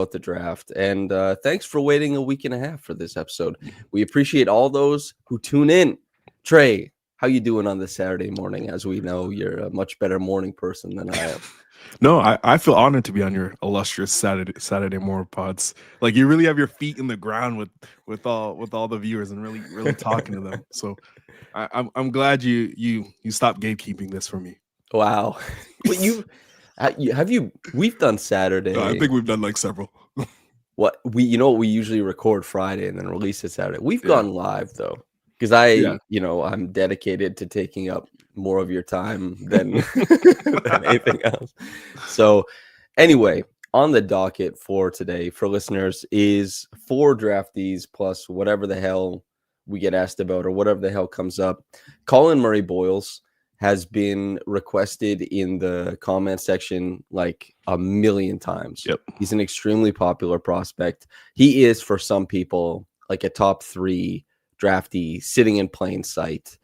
about the draft. And thanks for waiting a week and a half for this episode. We appreciate all those who tune in. Trey, how you doing on this Saturday morning? As we know, you're a much better morning person than I am. No, I feel honored to be on your illustrious Saturday morning pods. Like you really have your feet in the ground with all the viewers and really talking to them. So I'm glad you stopped gatekeeping this for me. Wow. Well, we've done Saturday. I think we've done like several. What we usually record Friday and then release it Saturday. We've gone live though. Because I'm dedicated to taking up more of your time than anything else. So anyway, on the docket for today for listeners is 4 draftees plus whatever the hell we get asked about or whatever the hell comes up. Collin Murray-Boyles has been requested in the comment section like a million times. Yep. He's an extremely popular prospect. He is, for some people, like a top 3 draftee sitting in plain sight.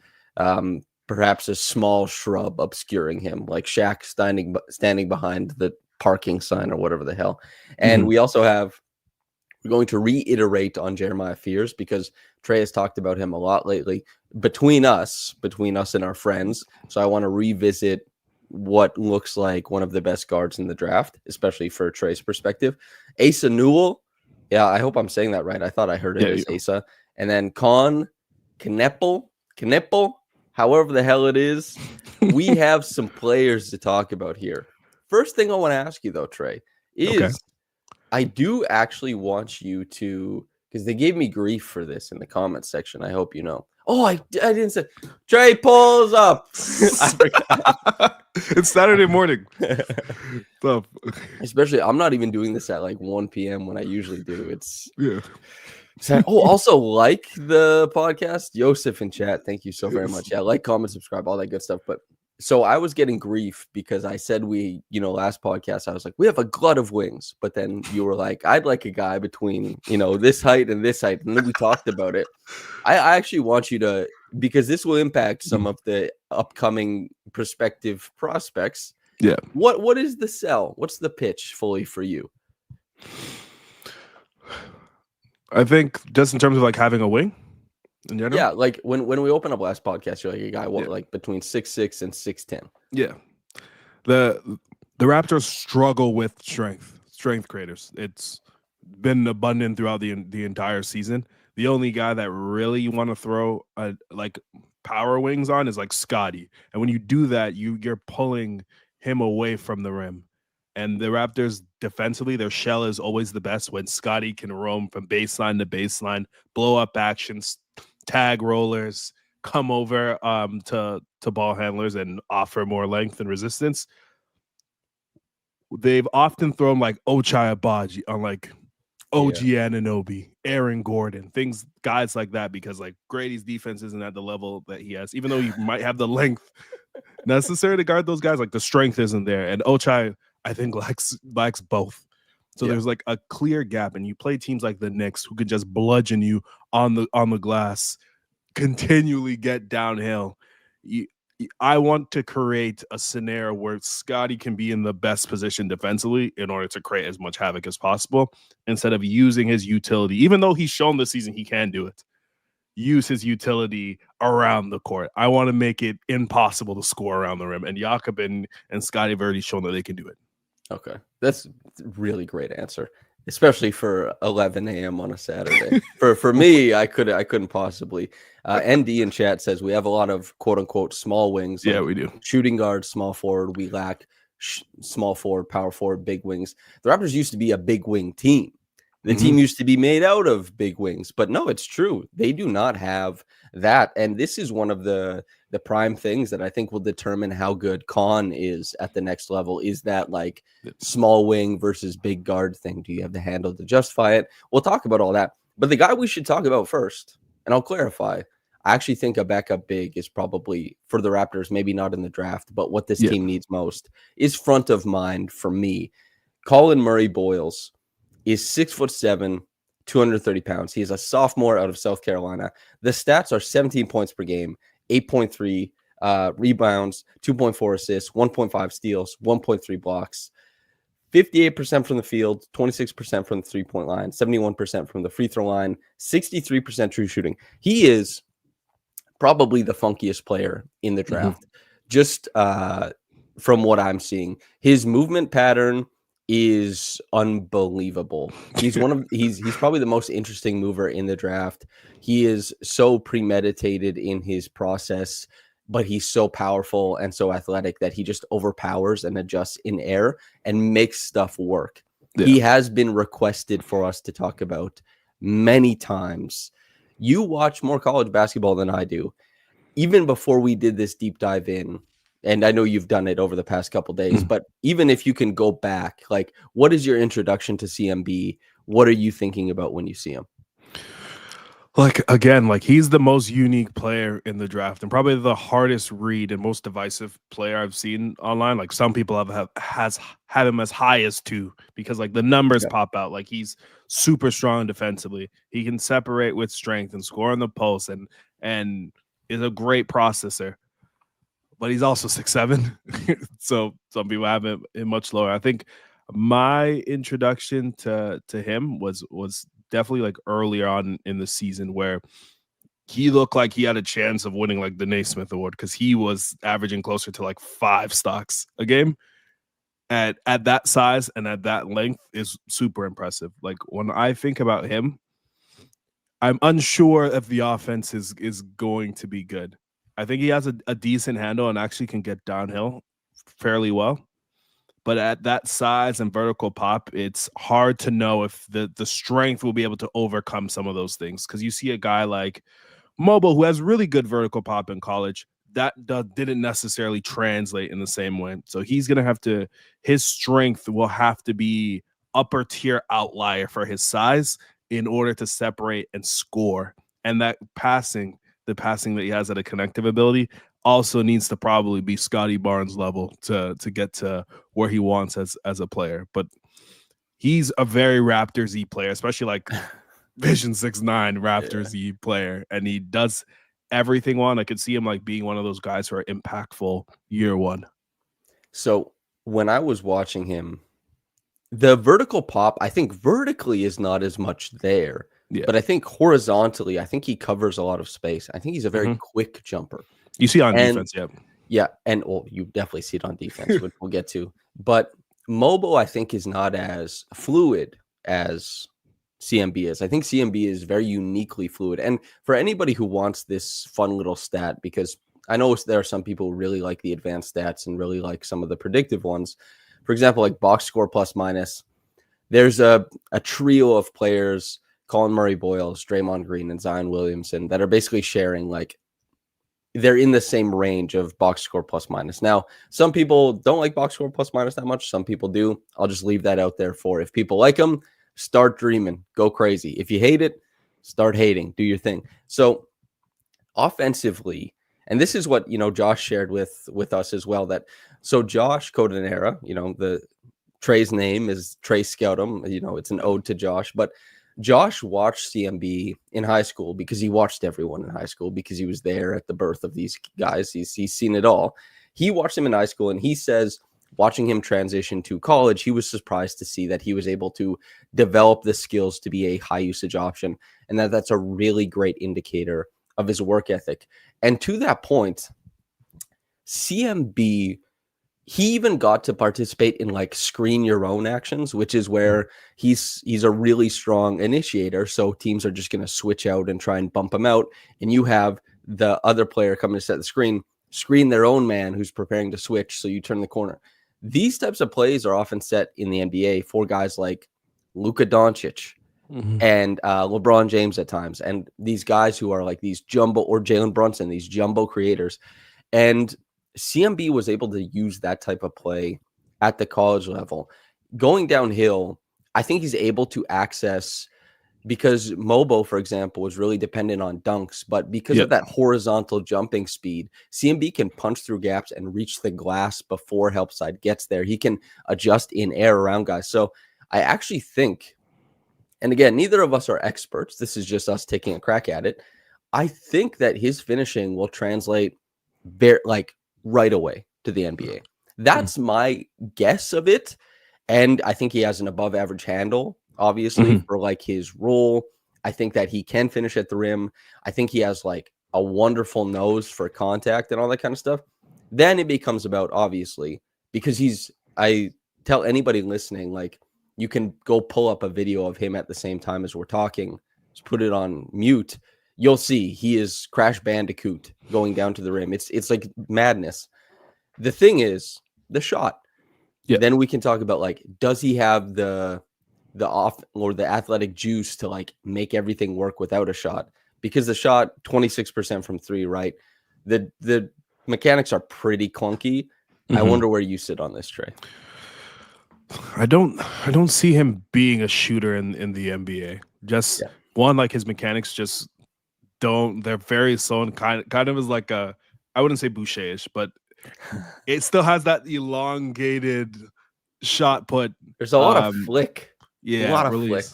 Perhaps a small shrub obscuring him, like Shaq standing behind the parking sign or whatever the hell. And we also we're going to reiterate on Jeremiah Fears because Trey has talked about him a lot lately between us and our friends. So I want to revisit what looks like one of the best guards in the draft, especially for Trey's perspective. Asa Newell. Yeah, I hope I'm saying that right. I thought I heard it as Asa. And then Kon Knueppel, however the hell it is. We have some players to talk about here. First thing I want to ask you, though, Trey, is I do actually want you to, because they gave me grief for this in the comments section. I hope you know. Oh, I didn't say. Trey, pulls up. I forgot. It's Saturday morning. Especially, I'm not even doing this at like 1 p.m. when I usually do. Also like the podcast, Joseph in chat. Thank you so very much. Yeah, like, comment, subscribe, all that good stuff. But so I was getting grief because I said last podcast, I was like, we have a glut of wings. But then you were like, I'd like a guy between, this height and this height. And then we talked about it. I actually want you to, because this will impact some of the upcoming prospective prospects. Yeah. What is the sell? What's the pitch fully for you? I think just in terms of like having a wing in general. Yeah, like when we open up last podcast, you're like a guy like between 6'6" and 6'10". Yeah. The Raptors struggle with strength creators. It's been abundant throughout the entire season. The only guy that really you want to throw like power wings on is like Scotty. And when you do that, you're pulling him away from the rim. And the Raptors defensively, their shell is always the best when Scotty can roam from baseline to baseline, blow up actions, tag rollers, come over to ball handlers and offer more length and resistance. They've often thrown like Ochai Agbaji on like OG Anunoby, Aaron Gordon, guys like that, because like Grady's defense isn't at the level that he has, even though he might have the length necessary to guard those guys. Like the strength isn't there, and Ochai, I think, lacks both. So there's like a clear gap, and you play teams like the Knicks who can just bludgeon you on the glass, continually get downhill. I want to create a scenario where Scotty can be in the best position defensively in order to create as much havoc as possible, instead of using his utility, even though he's shown this season he can do it. Use his utility around the court. I want to make it impossible to score around the rim, and Jakob and Scotty have already shown that they can do it. Okay, that's a really great answer, especially for 11 a.m. on a Saturday. for me, I couldn't possibly. ND in chat says we have a lot of quote unquote small wings. Yeah, we do. Shooting guard, small forward. We lack small forward, power forward, big wings. The Raptors used to be a big wing team. The team used to be made out of big wings, but no, it's true. They do not have that. And this is one of the prime things that I think will determine how good Kon is at the next level, is that like small wing versus big guard thing. Do you have the handle to justify it? We'll talk about all that. But the guy we should talk about first, and I'll clarify, I actually think a backup big is probably, for the Raptors, maybe not in the draft, but what this team needs most is front of mind for me. Collin Murray-Boyles is 6'7", 230 pounds. He is a sophomore out of South Carolina. The stats are 17 points per game, 8.3 rebounds, 2.4 assists, 1.5 steals, 1.3 blocks, 58% from the field, 26% from the three-point line, 71% from the free throw line, 63% true shooting. He is probably the funkiest player in the draft. Just from what I'm seeing, his movement pattern is unbelievable. He's probably the most interesting mover in the draft. He is so premeditated in his process, but he's so powerful and so athletic that he just overpowers and adjusts in air and makes stuff work. Yeah. He has been requested for us to talk about many times. You watch more college basketball than I do. Even before we did this deep dive in, and I know you've done it over the past couple of days, but even if you can go back, like, what is your introduction to CMB? What are you thinking about when you see him? Like, again, like, he's the most unique player in the draft and probably the hardest read and most divisive player I've seen online. Like, some people have him as high as 2 because, like, the numbers pop out. Like, he's super strong defensively. He can separate with strength and score on the post and is a great processor. But he's also 6'7", so some people have him much lower. I think my introduction to him was definitely like earlier on in the season where he looked like he had a chance of winning like the Naismith Award because he was averaging closer to like 5 stocks a game. At that size and at that length is super impressive. Like, when I think about him, I'm unsure if the offense is going to be good. I think he has a decent handle and actually can get downhill fairly well. But at that size and vertical pop, it's hard to know if the strength will be able to overcome some of those things. Because you see a guy like Mobile who has really good vertical pop in college, that didn't necessarily translate in the same way. So he's going to have to – his strength will have to be upper tier outlier for his size in order to separate and score. And that passing – the passing that he has at a connective ability also needs to probably be Scotty Barnes level to get to where he wants as a player. But he's a very Raptors-y player, especially like Vision 6'9" Raptors-y player. And he does everything well. I could see him like being one of those guys who are impactful year one. So when I was watching him, the vertical pop, I think vertically is not as much there. Yeah. But I think horizontally, I think he covers a lot of space. I think he's a very quick jumper. You see it on defense, yeah. Yeah, and you definitely see it on defense, which we'll get to. But Mobile, I think, is not as fluid as CMB is. I think CMB is very uniquely fluid. And for anybody who wants this fun little stat, because I know there are some people who really like the advanced stats and really like some of the predictive ones. For example, like box score plus minus, there's a trio of players, Collin Murray-Boyles, Draymond Green, and Zion Williamson, that are basically sharing, like, they're in the same range of box score plus minus. Now, some people don't like box score plus minus that much. Some people do. I'll just leave that out there for if people like them, start dreaming, go crazy. If you hate it, start hating, do your thing. So offensively, and this is what, Josh shared with us as well, that so Josh Codenera, the Trey's name is Trey Scoutum, it's an ode to Josh, but Josh watched CMB in high school because he watched everyone in high school because he was there at the birth of these guys. He's seen it all. He watched him in high school, and he says watching him transition to college, he was surprised to see that he was able to develop the skills to be a high usage option, and that's a really great indicator of his work ethic. And to that point, CMB, he even got to participate in like screen your own actions, which is where he's a really strong initiator. So teams are just going to switch out and try and bump him out. And you have the other player coming to set the screen their own man who's preparing to switch. So you turn the corner. These types of plays are often set in the NBA for guys like Luka Doncic and LeBron James at times. And these guys who are like these jumbo, or Jalen Brunson, these jumbo creators. And CMB was able to use that type of play at the college level. Going downhill, I think he's able to access, because Mobo, for example, was really dependent on dunks, but because of that horizontal jumping speed, CMB can punch through gaps and reach the glass before help side gets there. He can adjust in air around guys. So I actually think, and again, neither of us are experts. This is just us taking a crack at it. I think that his finishing will translate right away to the NBA. That's my guess of it. And I think he has an above average handle, obviously, for like his role. I think that he can finish at the rim. I think he has like a wonderful nose for contact and all that kind of stuff. Then it becomes about, obviously, because I tell anybody listening, like, you can go pull up a video of him at the same time as we're talking, just put it on mute. You'll see he is Crash Bandicoot going down to the rim. It's like madness. The thing is the shot. Yeah. Then we can talk about, like, does he have the off or the athletic juice to like make everything work without a shot? Because the shot 26% from 3, right? The mechanics are pretty clunky. I wonder where you sit on this, Trey. I don't see him being a shooter in the NBA. Just one, like his mechanics just they're very slow and kind of is like I wouldn't say Boucher-ish, but it still has that elongated shot put. There's a lot of flick. Yeah, a lot of flick.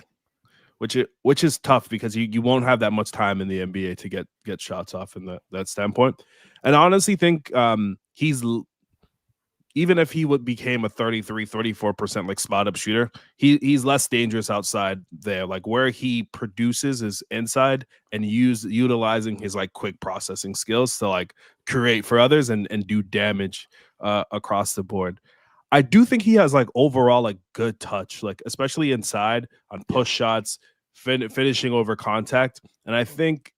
Which is tough because you won't have that much time in the NBA to get shots off in that standpoint. And I honestly think he's, even if he became a 34% like spot up shooter, he's less dangerous outside there. Like where he produces is inside and utilizing his like quick processing skills to like create for others and do damage across the board. I do think he has like overall like good touch, like especially inside on push shots, finishing over contact. And I think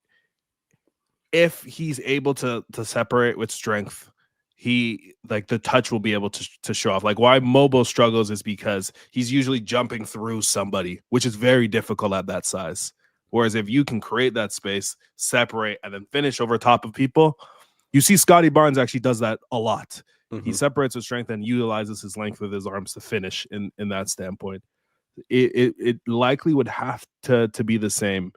if he's able to separate with strength, he like the touch will be able to show off. Like why Mobile struggles is because he's usually jumping through somebody, which is very difficult at that size. Whereas if you can create that space, separate, and then finish over top of people, you see Scotty Barnes actually does that a lot. He separates with strength and utilizes his length with his arms to finish in that standpoint. It likely would have to be the same.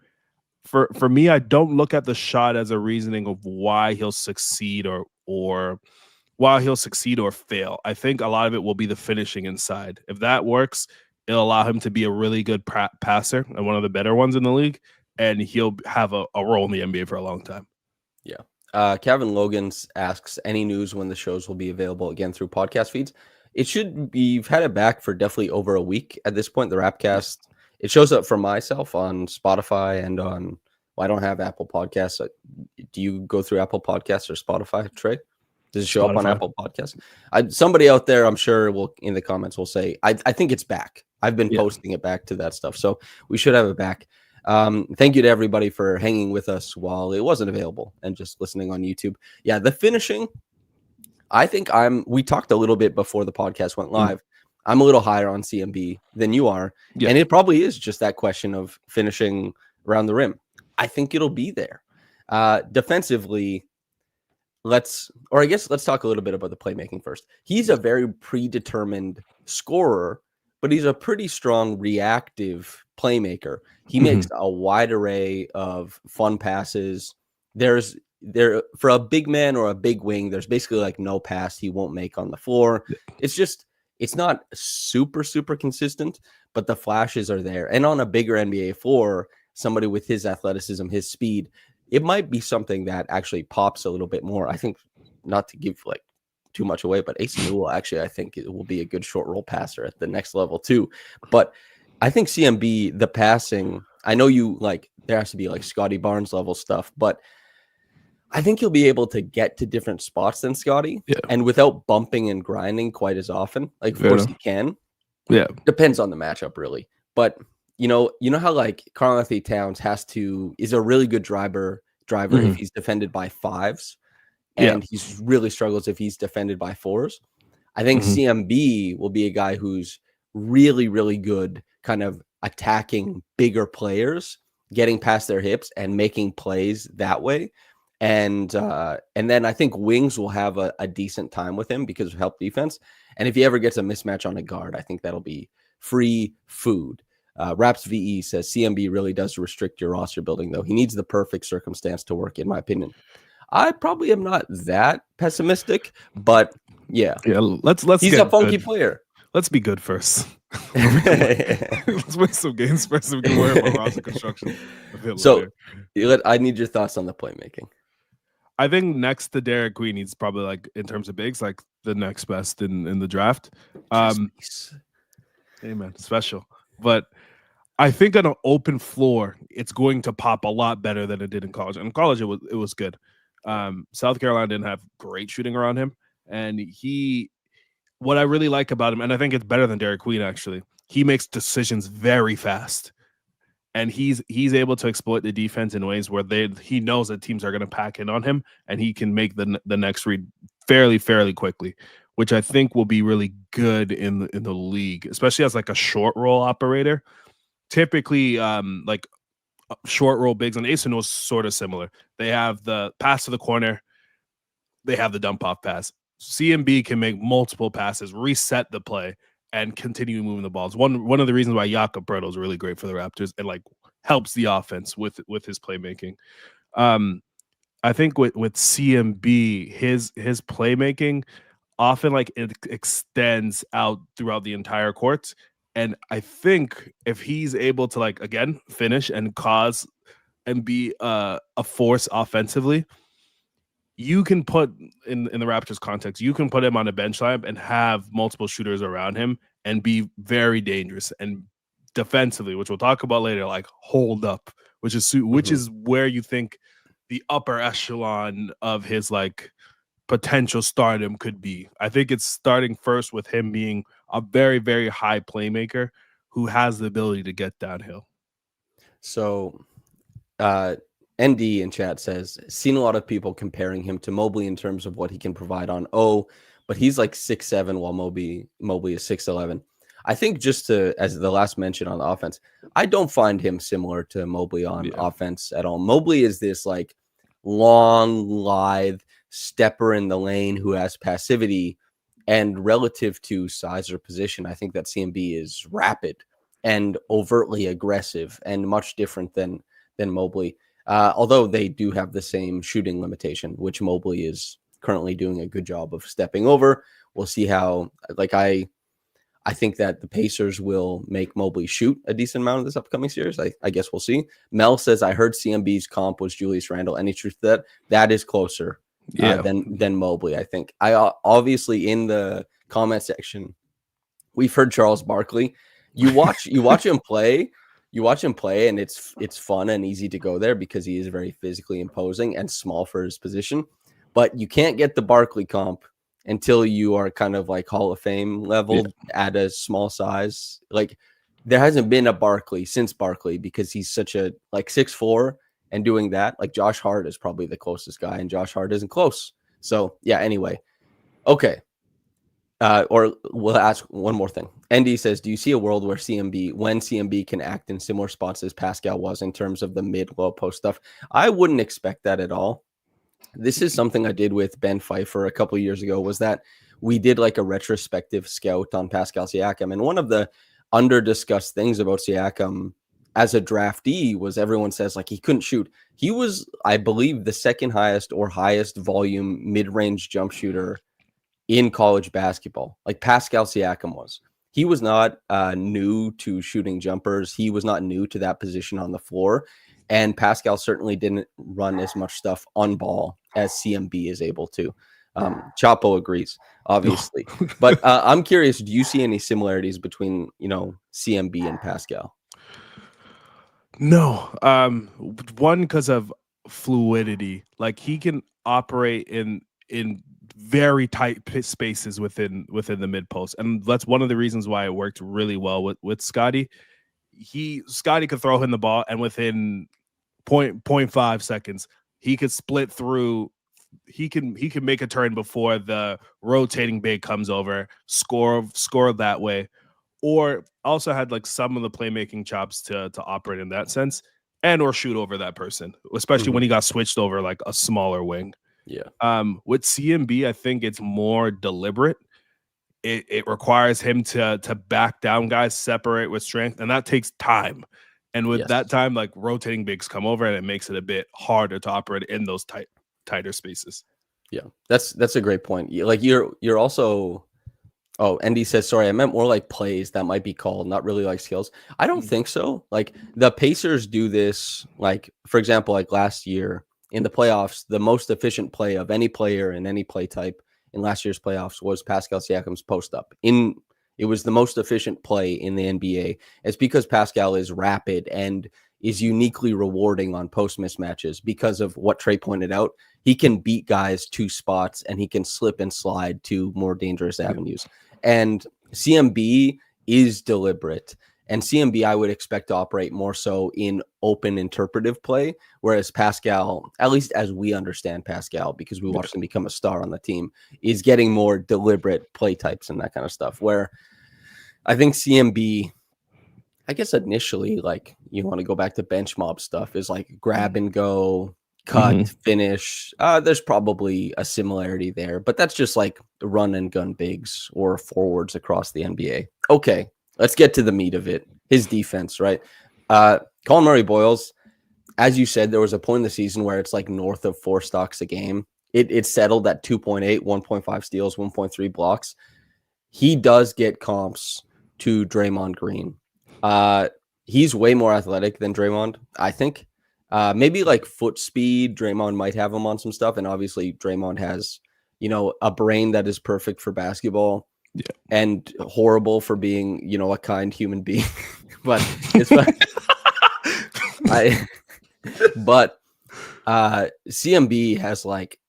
For me, I don't look at the shot as a reasoning of why he'll succeed or why he'll succeed or fail. I think a lot of it will be the finishing inside. If that works, it'll allow him to be a really good passer and one of the better ones in the league, and he'll have a role in the NBA for a long time. Yeah. Kevin Logans asks, any news when the shows will be available again through podcast feeds? It should be, you've had it back for definitely over a week at this point. The Rapcast, it shows up for myself on Spotify and on, well, I don't have Apple Podcasts. Do you go through Apple Podcasts or Spotify, Trey? Does it show up on Apple Podcasts? Somebody out there, I'm sure, will in the comments will say, I think it's back. I've been posting it back to that stuff. So we should have it back. Thank you to everybody for hanging with us while it wasn't available and just listening on YouTube. Yeah, the finishing, I think we talked a little bit before the podcast went live. I'm a little higher on CMB than you are. Yeah. And it probably is just that question of finishing around the rim. I think it'll be there. Defensively, let's talk a little bit about the playmaking first. He's a very predetermined scorer, but he's a pretty strong reactive playmaker. He makes a wide array of fun passes. For a big man or a big wing, there's basically like no pass he won't make on the floor. It's not super, super consistent, but the flashes are there. And on a bigger NBA floor, somebody with his athleticism, his speed, it might be something that actually pops a little bit more. I think, not to give like too much away, but Asa Newell actually, I think it will be a good short roll passer at the next level too. But I think CMB, the passing, I know you like, there has to be like Scotty Barnes level stuff, but I think he'll be able to get to different spots than Scotty and without bumping and grinding quite as often. Like, of course he can. Yeah. Depends on the matchup really. But you know how like Karl-Anthony Towns is a really good driver if he's defended by 5s and he really struggles if he's defended by 4s. I think CMB will be a guy who's really, really good kind of attacking bigger players, getting past their hips and making plays that way. And then I think wings will have a decent time with him because of help defense. And if he ever gets a mismatch on a guard, I think that'll be free food. Raps VE says CMB really does restrict your roster building, though. He needs the perfect circumstance to work, in my opinion. I probably am not that pessimistic, but yeah. Let's he's a funky player. Let's be good first. Let's win some games first so we can worry about roster construction. So I need your thoughts on the playmaking. I think next to Derek Queen, he's probably like in terms of bigs, like the next best in the draft. Amen. Special. But I think on an open floor, it's going to pop a lot better than it did in college. In college, it was good. South Carolina didn't have great shooting around him, and what I really like about him, and I think it's better than Derek Queen actually, he makes decisions very fast, and he's able to exploit the defense in ways where he knows that teams are going to pack in on him, and he can make the next read fairly quickly, which I think will be really good in the league, especially as like a short roll operator. Typically, like short roll bigs, and Asa Newell is sort of similar. They have the pass to the corner, they have the dump off pass. CMB can make multiple passes, reset the play, and continue moving the balls. One of the reasons why Jakob Poeltl is really great for the Raptors and like helps the offense with his playmaking. I think with CMB, his playmaking often like it extends out throughout the entire court. And I think if he's able to like again finish and cause and be a force offensively, you can put in the Raptors context, you can put him on a bench lineup and have multiple shooters around him and be very dangerous and defensively, which we'll talk about later, like hold up, which is where you think the upper echelon of his like potential stardom could be. I think it's starting first with him being a very high playmaker who has the ability to get downhill. So ND in chat says, seen a lot of people comparing him to Mobley in terms of what he can provide on but he's like 6'7", while Mobley is 6'11". I think just as the last mention on the offense, I don't find him similar to Mobley on offense at all. Mobley is this like long, lithe stepper in the lane who has passivity, and relative to size or position, I think that CMB is rapid and overtly aggressive and much different than Mobley. Although they do have the same shooting limitation, which Mobley is currently doing a good job of stepping over. We'll see how, like, I think that the Pacers will make Mobley shoot a decent amount of this upcoming series. I guess we'll see. Mel says, I heard CMB's comp was Julius Randle. Any truth to that? That is closer than Mobley, I think. I obviously, in the comment section, we've heard Charles Barkley. You watch him play. You watch him play, and it's fun and easy to go there because he is very physically imposing and small for his position. But you can't get the Barkley comp until you are kind of like Hall of Fame level at a small size. Like, there hasn't been a Barkley since Barkley because he's such a like 6'4", and doing that. Like, Josh Hart is probably the closest guy, and Josh Hart isn't close. So yeah, anyway. Okay. Or we'll ask one more thing. ND says, do you see a world where CMB can act in similar spots as Pascal was in terms of the mid-low post stuff? I wouldn't expect that at all. This is something I did with Ben Pfeiffer a couple of years ago, was that we did like a retrospective scout on Pascal Siakam. And one of the under-discussed things about Siakam as a draftee was everyone says like he couldn't shoot. He was, I believe, the second highest or highest volume mid-range jump shooter in college basketball. Like Pascal Siakam was. He was not new to shooting jumpers. He was not new to that position on the floor. And Pascal certainly didn't run as much stuff on ball as CMB is able to. Chapo agrees, obviously. But I'm curious, do you see any similarities between, CMB and Pascal? No. One, because of fluidity. Like, he can operate in very tight spaces within the mid post, and that's one of the reasons why it worked really well with Scotty. Scotty could throw him the ball, and within 0.5 seconds he could split through. He can make a turn before the rotating big comes over, score that way, or also had like some of the playmaking chops to operate in that sense, and or shoot over that person, especially when he got switched over like a smaller wing. Yeah. With CMB, I think it's more deliberate. It requires him to back down guys, separate with strength, and that takes time. And with that time, like rotating bigs come over, and it makes it a bit harder to operate in those tighter spaces. Yeah, that's a great point. Like you're also. Oh, ND says, sorry, I meant more like plays that might be called, not really like skills. I don't think so. Like the Pacers do this, like, for example, like last year in the playoffs, the most efficient play of any player in any play type in last year's playoffs was Pascal Siakam's post up in It was the most efficient play in the NBA. It's because Pascal is rapid and is uniquely rewarding on post mismatches because of what Trey pointed out. He can beat guys 2 spots and he can slip and slide to more dangerous avenues. And CMB is deliberate. And CMB, I would expect to operate more so in open interpretive play, whereas Pascal, at least as we understand Pascal, because we watched him become a star on the team, is getting more deliberate play types and that kind of stuff, where I think CMB, I guess initially, like, you want to go back to bench mob stuff, is like grab and go, cut, finish. There's probably a similarity there, but that's just like run and gun bigs or forwards across the NBA. Okay, let's get to the meat of it. His defense, right? Collin Murray-Boyles, as you said, there was a point in the season where it's like north of 4 stocks a game. It settled at 2.8, 1.5 steals, 1.3 blocks. He does get comps to Draymond Green. He's way more athletic than Draymond, I think. Maybe like foot speed, Draymond might have him on some stuff. And obviously Draymond has, a brain that is perfect for basketball and horrible for being, a kind human being. But it's fine. But CMB has like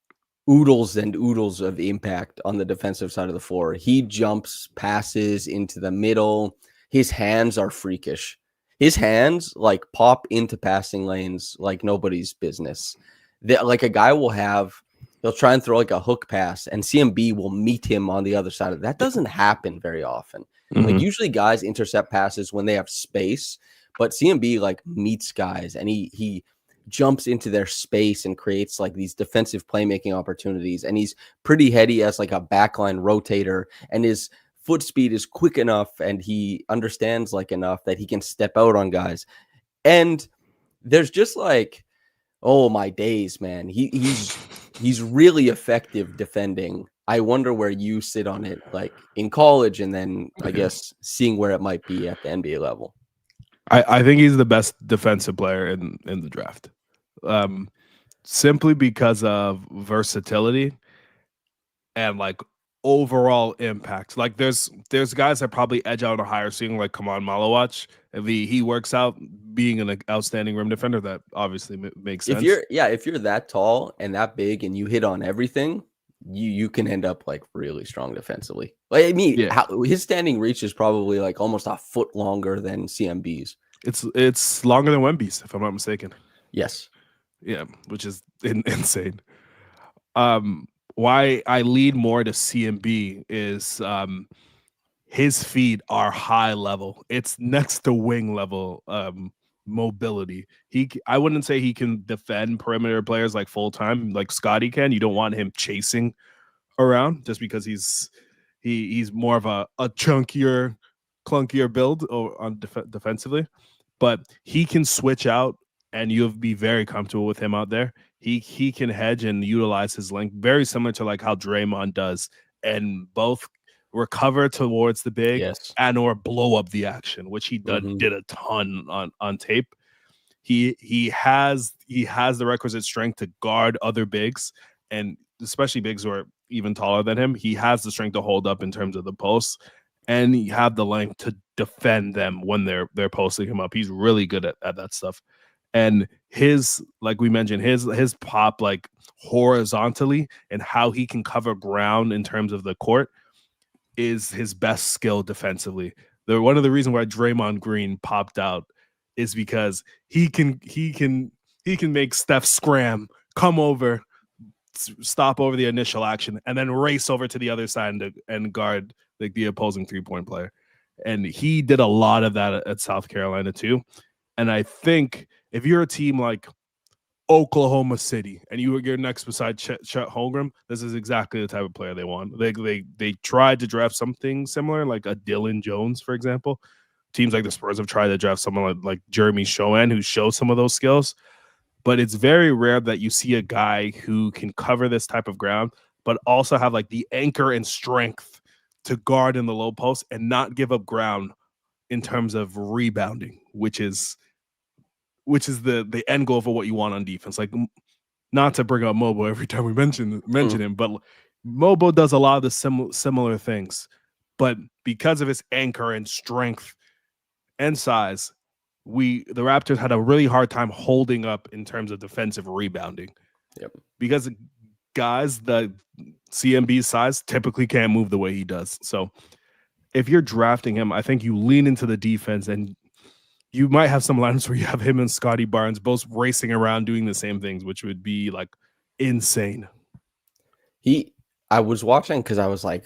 oodles and oodles of impact on the defensive side of the floor. He jumps, passes into the middle. His hands are freakish. His hands like pop into passing lanes like nobody's business. Like a guy he'll try and throw like a hook pass and CMB will meet him on the other side of it. That doesn't happen very often. Like usually guys intercept passes when they have space, but CMB like meets guys and he jumps into their space and creates like these defensive playmaking opportunities. And he's pretty heady as like a backline rotator, and his foot speed is quick enough and he understands like enough that he can step out on guys. And there's just like, oh my days, man. He's really effective defending. I wonder where you sit on it, like in college, and then I guess seeing where it might be at the NBA level. I think he's the best defensive player in the draft, simply because of versatility and like overall impact. Like there's guys that probably edge out a higher ceiling, like Kaman Malawach. He works out being an outstanding rim defender. That obviously makes sense. If you're that tall and that big and you hit on everything, you can end up like really strong defensively. Like, I mean, his standing reach is probably like almost a foot longer than CMB's. It's longer than Wemby's, if I'm not mistaken. Yes. Yeah, which is insane. Why I lead more to CMB is his feet are high level. It's next to wing level mobility. I wouldn't say he can defend perimeter players like full time like Scotty can. You don't want him chasing around just because he's more of a chunkier, clunkier build on defensively, but he can switch out and you'll be very comfortable with him out there. He can hedge and utilize his length, very similar to like how Draymond does, and both recover towards the big and or blow up the action, which he did a ton on tape. He has the requisite strength to guard other bigs, and especially bigs who are even taller than him. He has the strength to hold up in terms of the posts, and he have the length to defend them when they're posting him up. He's really good at that stuff. And his, like we mentioned, his pop like horizontally and how he can cover ground in terms of the court is his best skill defensively. One of the reasons why Draymond Green popped out is because he can make Steph scram, come over, stop over the initial action, and then race over to the other side and guard like the opposing 3-point player. And he did a lot of that at South Carolina too. And I think if you're a team like Oklahoma City and you're next beside Chet Holmgren, this is exactly the type of player they want. They tried to draft something similar, like a Dylan Jones, for example. Teams like the Spurs have tried to draft someone like Jeremy Shohan, who shows some of those skills. But it's very rare that you see a guy who can cover this type of ground, but also have like the anchor and strength to guard in the low post and not give up ground in terms of rebounding, which is the end goal for what you want on defense. Like, not to bring up Mobo every time we mention him, but Mobo does a lot of the similar things. but because of his anchor and strength and size, the Raptors had a really hard time holding up in terms of defensive rebounding. Yep. Because guys that CMB's size typically can't move the way he does. So if you're drafting him, I think you lean into the defense, and you might have some lineups where you have him and Scotty Barnes both racing around doing the same things, which would be like insane. I was watching because I was like,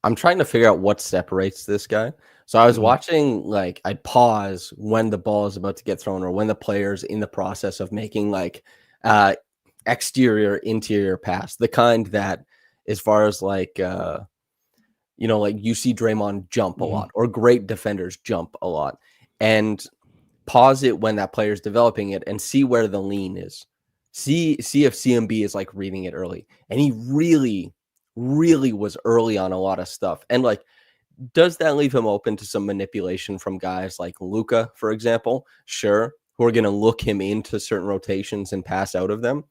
I'm trying to figure out what separates this guy. So I was watching, like, I'd pause when the ball is about to get thrown or when the player's in the process of making like exterior, interior pass, the kind that, as far as like, like you see Draymond jump a lot or great defenders jump a lot, and pause it when that player's developing it and see where the lean is. See if CMB is like reading it early. And he really was early on a lot of stuff. And like, does that leave him open to some manipulation from guys like Luka, for example? Sure, who are going to look him into certain rotations and pass out of them.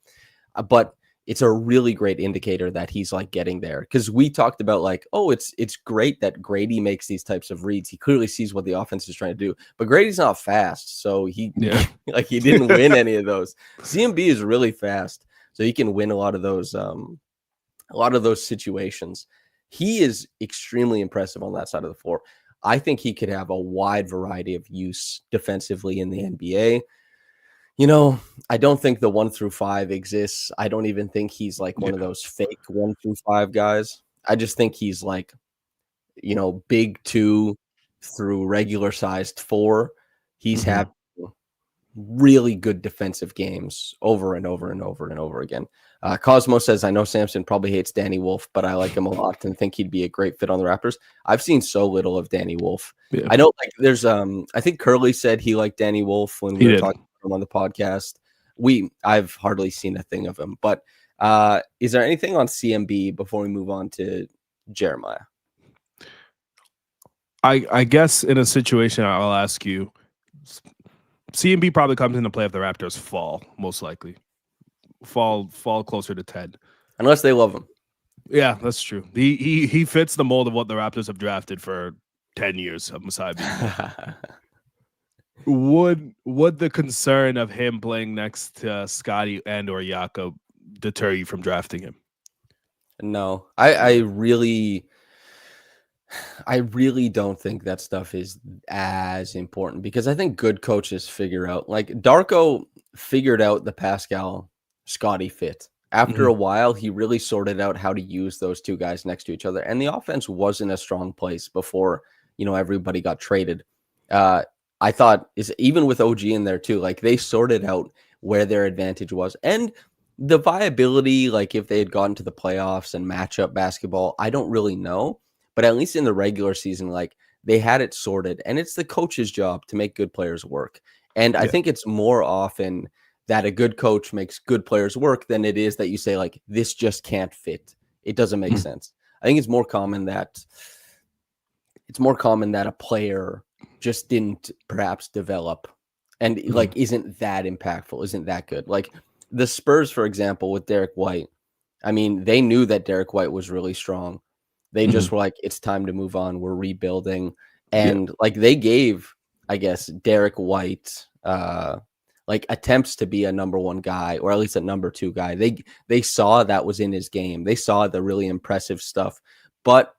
But it's a really great indicator that he's like getting there, because we talked about like, oh, it's great that Grady makes these types of reads. He clearly sees what the offense is trying to do, but Grady's not fast, so he didn't win any of those. CMB is really fast, so he can win a lot of those situations. He is extremely impressive on that side of the floor. I think he could have a wide variety of use defensively in the NBA. I don't think the 1 through 5 exists. I don't even think he's like one of those fake 1 through 5 guys. I just think he's like, big 2 through regular sized 4. He's had really good defensive games over and over and over and over again. Cosmo says, I know Samson probably hates Danny Wolf, but I like him a lot and think he'd be a great fit on the Raptors. I've seen so little of Danny Wolf. Yeah. I know, like, there's I think Curly said he liked Danny Wolf when we were talking about him on the podcast. I've hardly seen a thing of him. But is there anything on CMB before we move on to Jeremiah? I guess in a situation, I'll ask you, CMB probably comes into play if the Raptors fall, most likely. Fall closer to 10. Unless they love him. Yeah, that's true. He fits the mold of what the Raptors have drafted for 10 years of Masai. Would the concern of him playing next to Scotty and or Jakob deter you from drafting him? No. I really don't think that stuff is as important, because I think good coaches figure out, like Darko figured out the Pascal Scotty fit. After a while, he really sorted out how to use those two guys next to each other. And the offense was in a strong place before, everybody got traded. I thought is even with OG in there too, like they sorted out where their advantage was. And the viability, like if they had gotten to the playoffs and matchup basketball, I don't really know. But at least in the regular season, like they had it sorted, and it's the coach's job to make good players work. And I think it's more often that a good coach makes good players work than it is that you say like, this just can't fit. It doesn't make sense. I think it's more common that a player just didn't perhaps develop and like isn't that impactful, isn't that good. Like the Spurs, for example, with Derek White. I mean, they knew that Derek White was really strong. They just were like, it's time to move on. We're rebuilding. And like they gave, I guess, Derek White like attempts to be a number 1 guy, or at least a number 2 guy. They saw that was in his game. They saw the really impressive stuff, but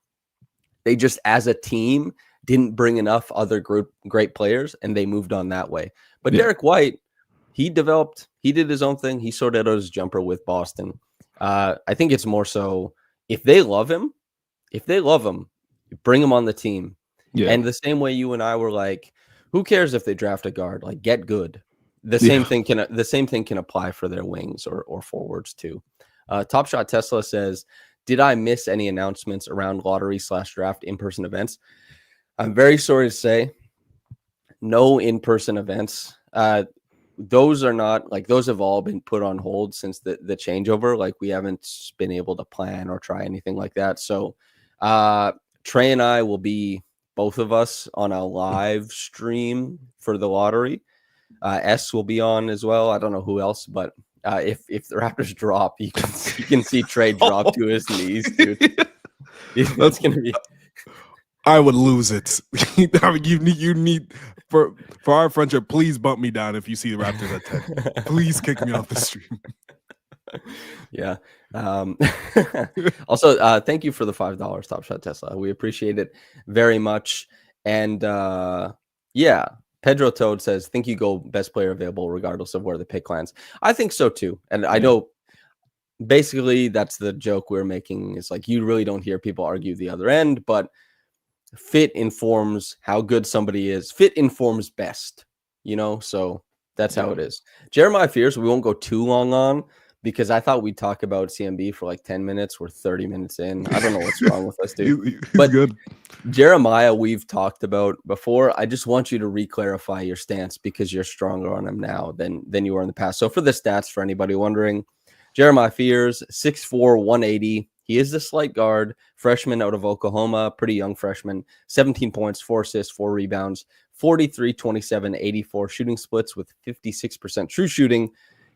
they just as a team didn't bring enough other great players, and they moved on that way. But Derek White, he did his own thing. He sorted out his jumper with Boston. I think it's more so if they love him, bring him on the team. Yeah. And the same way you and I were like, who cares if they draft a guard? Like, get good. The same thing can apply for their wings or forwards too. Top Shot Tesla says, did I miss any announcements around lottery/draft in-person events? I'm very sorry to say, no in-person events. Those are not like, those have all been put on hold since the changeover. Like we haven't been able to plan or try anything like that. So Trey and I will be, both of us, on a live stream for the lottery. S will be on as well. I don't know who else, but if the Raptors drop, you can see Trey drop to his knees, dude. That's gonna be. I would lose it. I mean, you need for our friendship. Please bump me down if you see the Raptors at 10. Please kick me off the stream. Yeah. Also, thank you for the $5 Top Shot Tesla. We appreciate it very much. And yeah, Pedro Toad says, think you go best player available regardless of where the pick lands. I think so too. And I know basically that's the joke we're making, is like you really don't hear people argue the other end, but fit informs how good somebody is. Fit informs best, so that's how it is. Jeremiah Fears, we won't go too long on, because I thought we'd talk about CMB for like 10 minutes. We're 30 minutes in. I don't know what's wrong with us, dude. But good. Jeremiah, we've talked about before. I just want you to re-clarify your stance, because you're stronger on him now than you were in the past. So for the stats, for anybody wondering, Jeremiah Fears, 6'4", 180. He is the slight guard, freshman out of Oklahoma, pretty young freshman. 17 points, 4 assists, 4 rebounds, 43, 27, 84 shooting splits with 56% true shooting.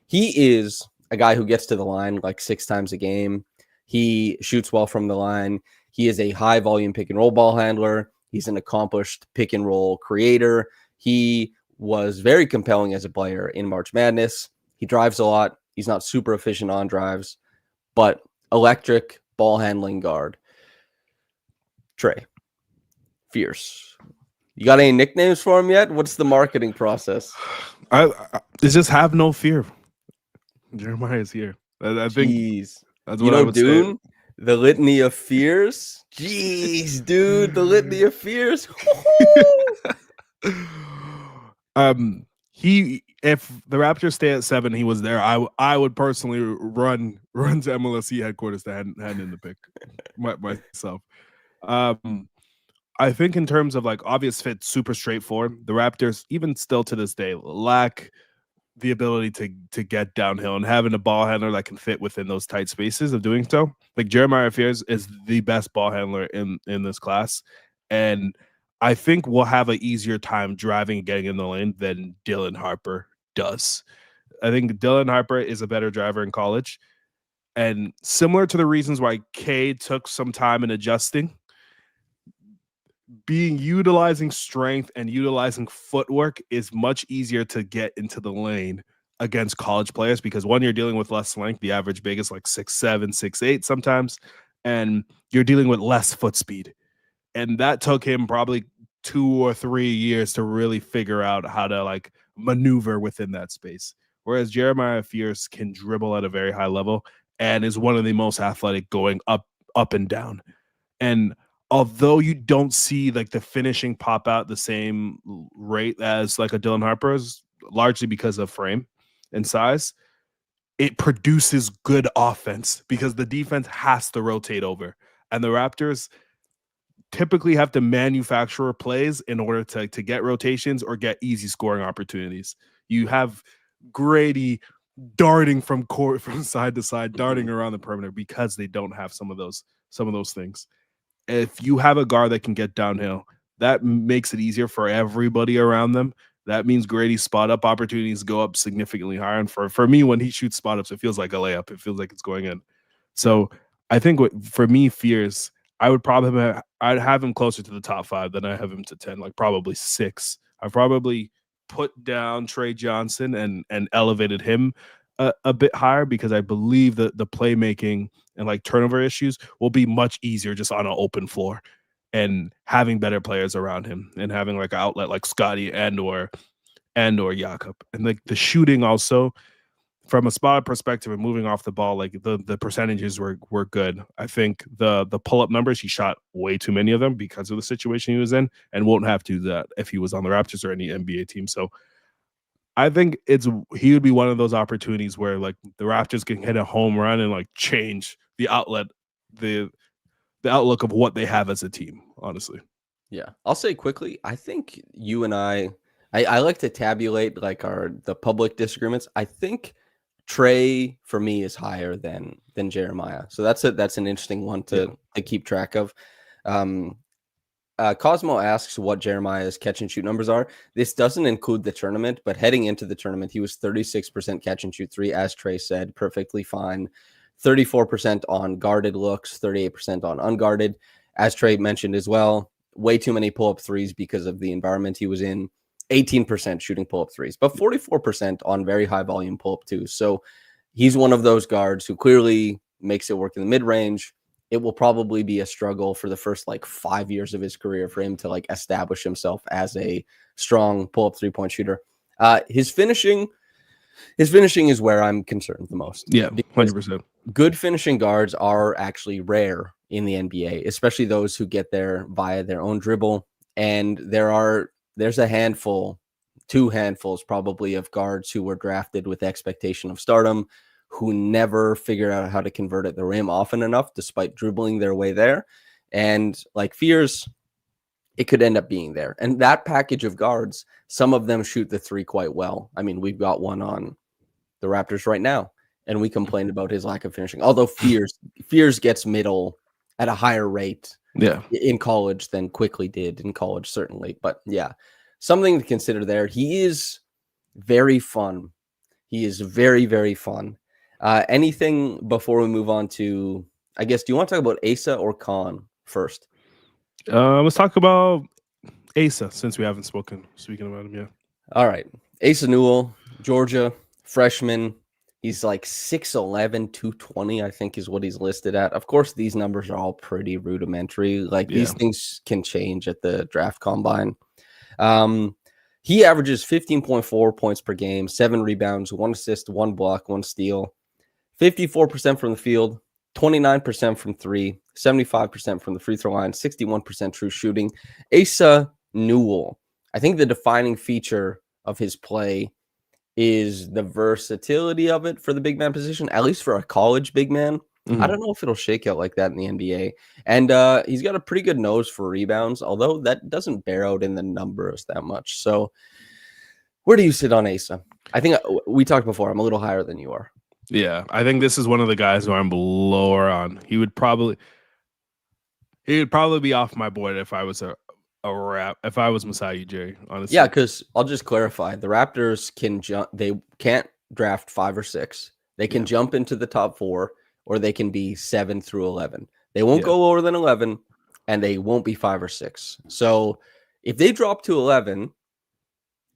He is a guy who gets to the line like 6 times a game. He shoots well from the line. He is a high volume pick and roll ball handler. He's an accomplished pick and roll creator. He was very compelling as a player in March Madness. He drives a lot. He's not super efficient on drives, but electric ball handling guard. Trey, fierce. You got any nicknames for him yet? What's the marketing process? It's just have no fear. Jeremiah is here. I think that's what I would say. The litany of fears. Jeez, dude, the litany of fears. If the Raptors stay at 7, he was there. I would personally run to MLSE headquarters to hand in the pick myself. I think in terms of like obvious fit, super straightforward. The Raptors, even still to this day, lack the ability to get downhill, and having a ball handler that can fit within those tight spaces of doing so. Like Jeremiah Fears is the best ball handler in this class, and I think we'll have an easier time driving and getting in the lane than Dylan Harper does. I think Dylan Harper is a better driver in college, and similar to the reasons why K took some time in adjusting, utilizing strength and utilizing footwork is much easier to get into the lane against college players, because one, you're dealing with less length. The average big is like 6'7", 6'8" sometimes, and you're dealing with less foot speed. And that took him probably 2 or 3 years to really figure out how to like maneuver within that space. Whereas Jeremiah Fears can dribble at a very high level and is one of the most athletic going up and down. And although you don't see like the finishing pop out the same rate as like a Dylan Harper's, largely because of frame and size, it produces good offense because the defense has to rotate over. And the Raptors typically have to manufacture plays in order to get rotations or get easy scoring opportunities. You have Grady darting from side to side, darting around the perimeter because they don't have some of those things. If you have a guard that can get downhill, that makes it easier for everybody around them. That means Grady's spot up opportunities go up significantly higher. And for me, when he shoots spot ups, it feels like a layup. It feels like it's going in. So I think for me, Fears, I would probably I'd have him closer to the top 5 than I have him to 10, like probably 6. I've probably put down Trey Johnson and elevated him a bit higher, because I believe that the playmaking and like turnover issues will be much easier just on an open floor, and having better players around him and having like an outlet like Scotty and or Jakob. And like the shooting also, from a spot perspective and moving off the ball, like the percentages were good. I think the pull-up numbers, he shot way too many of them because of the situation he was in, and won't have to do that if he was on the Raptors or any NBA team. So I think he would be one of those opportunities where like the Raptors can hit a home run and like change the outlook of what they have as a team, honestly. Yeah. I'll say quickly, I think you and I like to tabulate like the public disagreements. I think Trey for me is higher than Jeremiah. So that's an interesting one to keep track of. Cosmo asks what Jeremiah's catch and shoot numbers are. This doesn't include the tournament, but heading into the tournament, he was 36% catch and shoot 3, as Trey said, perfectly fine. 34% on guarded looks, 38% on unguarded. As Trey mentioned as well, way too many pull-up threes because of the environment he was in. 18% shooting pull-up threes, but 44% on very high volume pull-up twos. So he's one of those guards who clearly makes it work in the mid-range. It will probably be a struggle for the first like 5 years of his career for him to like establish himself as a strong pull-up three-point shooter. His finishing is where I'm concerned the most. Yeah, 100%. Good finishing guards are actually rare in the NBA, especially those who get there via their own dribble. And there's a handful, 2 handfuls probably, of guards who were drafted with expectation of stardom, who never figured out how to convert at the rim often enough, despite dribbling their way there. And like Fears, it could end up being there. And that package of guards, some of them shoot the three quite well. I mean, we've got one on the Raptors right now, and we complained about his lack of finishing. Although Fears gets middle at a higher rate in college than Quickly did in college, certainly. But yeah, something to consider there. He is very fun. He is very, very fun. Anything before we move on to, I guess, do you want to talk about Asa or Kon first? Let's talk about Asa, since we haven't speaking about him yet. All right. Asa Newell, Georgia, freshman. He's like 6'11", 220, I think is what he's listed at. Of course, these numbers are all pretty rudimentary. Like these things can change at the draft combine. He averages 15.4 points per game, 7 rebounds, 1 assist, 1 block, 1 steal, 54% from the field, 29% from 3, 75% from the free throw line, 61% true shooting. Asa Newell, I think the defining feature of his play is the versatility of it for the big man position, at least for a college big man. I don't know if it'll shake out like that in the NBA. And he's got a pretty good nose for rebounds, although that doesn't bear out in the numbers that much. So where do you sit on Asa? I think we talked before. I'm a little higher than you are. Yeah, I think this is one of the guys who I'm lower on. He would probably be off my board if I was if I was Masai Ujiri, honestly. Yeah, because I'll just clarify. The Raptors can jump. They can't draft 5 or 6. They can jump into the top 4, or they can be 7 through 11. They won't go lower than 11, and they won't be 5 or 6. So if they drop to 11,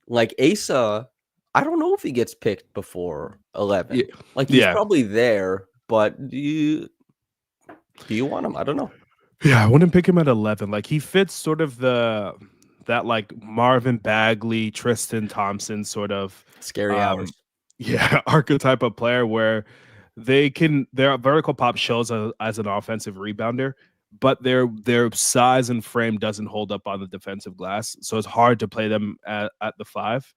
like Asa, I don't know if he gets picked before 11. Yeah. Like he's probably there, but do you want him? I don't know. Yeah, I wouldn't pick him at 11. Like he fits sort of that like Marvin Bagley, Tristan Thompson sort of scary hours. Yeah, archetype of player where their vertical pop shows as an offensive rebounder, but their size and frame doesn't hold up on the defensive glass. So it's hard to play them at the 5.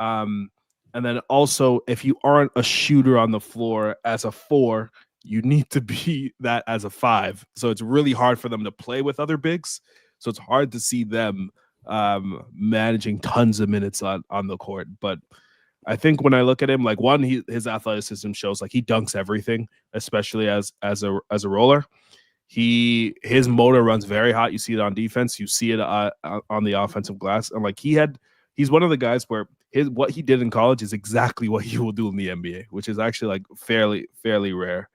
And then also, if you aren't a shooter on the floor as a 4, you need to be that as a 5. So it's really hard for them to play with other bigs. So it's hard to see them managing tons of minutes on the court. But I think when I look at him, like his athleticism shows like he dunks everything, especially as a roller. His motor runs very hot. You see it on defense. You see it on the offensive glass. And like he's one of the guys where what he did in college is exactly what he will do in the NBA, which is actually like fairly rare.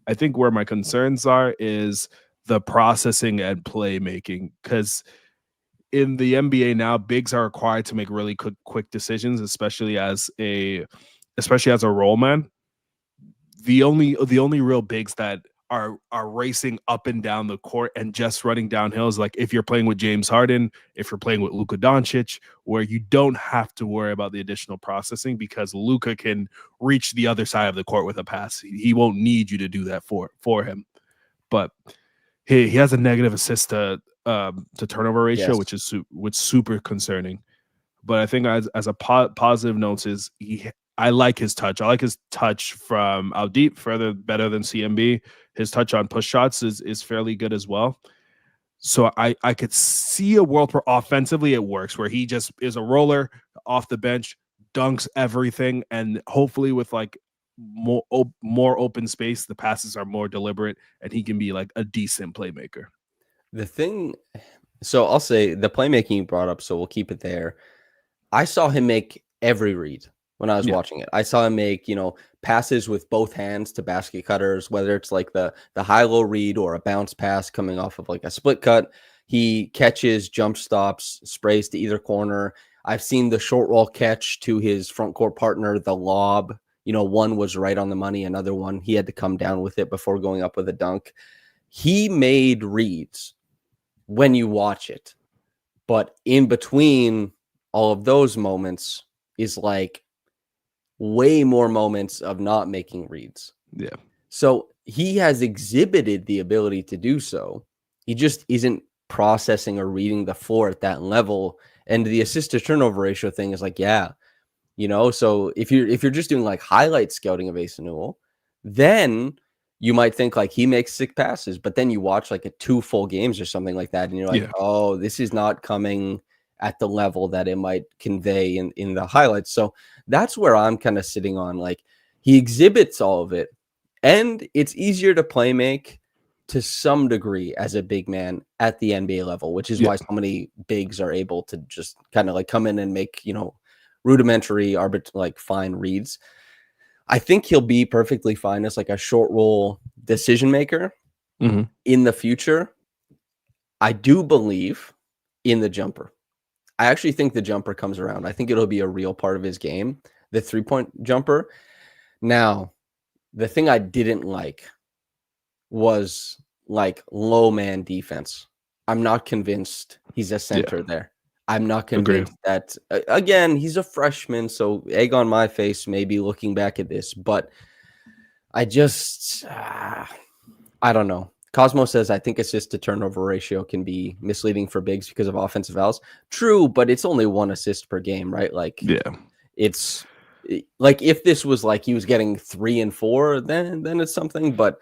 I think where my concerns are is the processing and playmaking, because in the NBA now, bigs are required to make really quick decisions, especially as a role man. The only real bigs that are racing up and down the court and just running downhill is like if you're playing with James Harden, if you're playing with Luka Doncic, where you don't have to worry about the additional processing because Luka can reach the other side of the court with a pass. He won't need you to do that for him. But he has a negative assist to turnover ratio, which is super concerning. But I think as a positive note is I like his touch. I like his touch from out deep, better than CMB. His touch on push shots is fairly good as well. So I could see a world where offensively it works, where he just is a roller off the bench, dunks everything, and hopefully with like more open space, the passes are more deliberate, and he can be like a decent playmaker. So I'll say the playmaking you brought up, so we'll keep it there. I saw him make every read when I was watching it. I saw him make, passes with both hands to basket cutters, whether it's like the high-low read or a bounce pass coming off of like a split cut. He catches, jump stops, sprays to either corner. I've seen the short roll catch to his front court partner, the lob. One was right on the money. Another one, he had to come down with it before going up with a dunk. He made reads when you watch it. But in between all of those moments is like way more moments of not making reads. Yeah. So he has exhibited the ability to do so. He just isn't processing or reading the floor at that level. And the assist to turnover ratio thing is like, yeah, so if you're just doing like highlight scouting of Asa Newell, then you might think like he makes 6 passes, but then you watch like 2 full games or something like that, and you're like, oh, this is not coming at the level that it might convey in the highlights. So that's where I'm kind of sitting on, like, he exhibits all of it, and it's easier to play make to some degree as a big man at the NBA level, which is why so many bigs are able to just kind of like come in and make, rudimentary fine reads. I think he'll be perfectly fine as like a short roll decision maker in the future. I do believe in the jumper. I actually think the jumper comes around. I think it'll be a real part of his game, the 3-point jumper. Now, the thing I didn't like was like low man defense. I'm not convinced he's a center there. I'm not convinced that, again, he's a freshman, so egg on my face maybe looking back at this, but I just, I don't know. Cosmo says, I think assist to turnover ratio can be misleading for bigs because of offensive fouls. True, but it's only 1 assist per game, right? Like, it's like if this was like he was getting 3 and 4, then it's something. But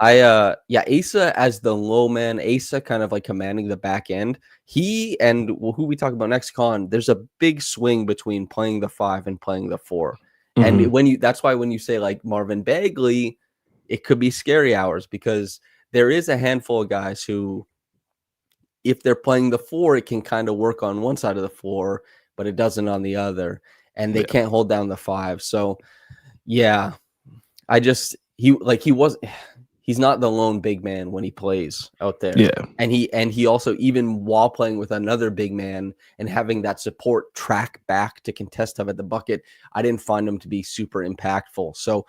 Asa as the low man, Asa kind of like commanding the back end. He and who we talk about next, Kon, there's a big swing between playing the 5 and playing the 4. And that's why when you say like Marvin Bagley, it could be scary hours, because there is a handful of guys who, if they're playing the 4, it can kind of work on one side of the floor, but it doesn't on the other. And they can't hold down the 5. So, yeah, he's not the lone big man when he plays out there. Yeah. And he also, even while playing with another big man and having that support track back to contest him at the bucket, I didn't find him to be super impactful. So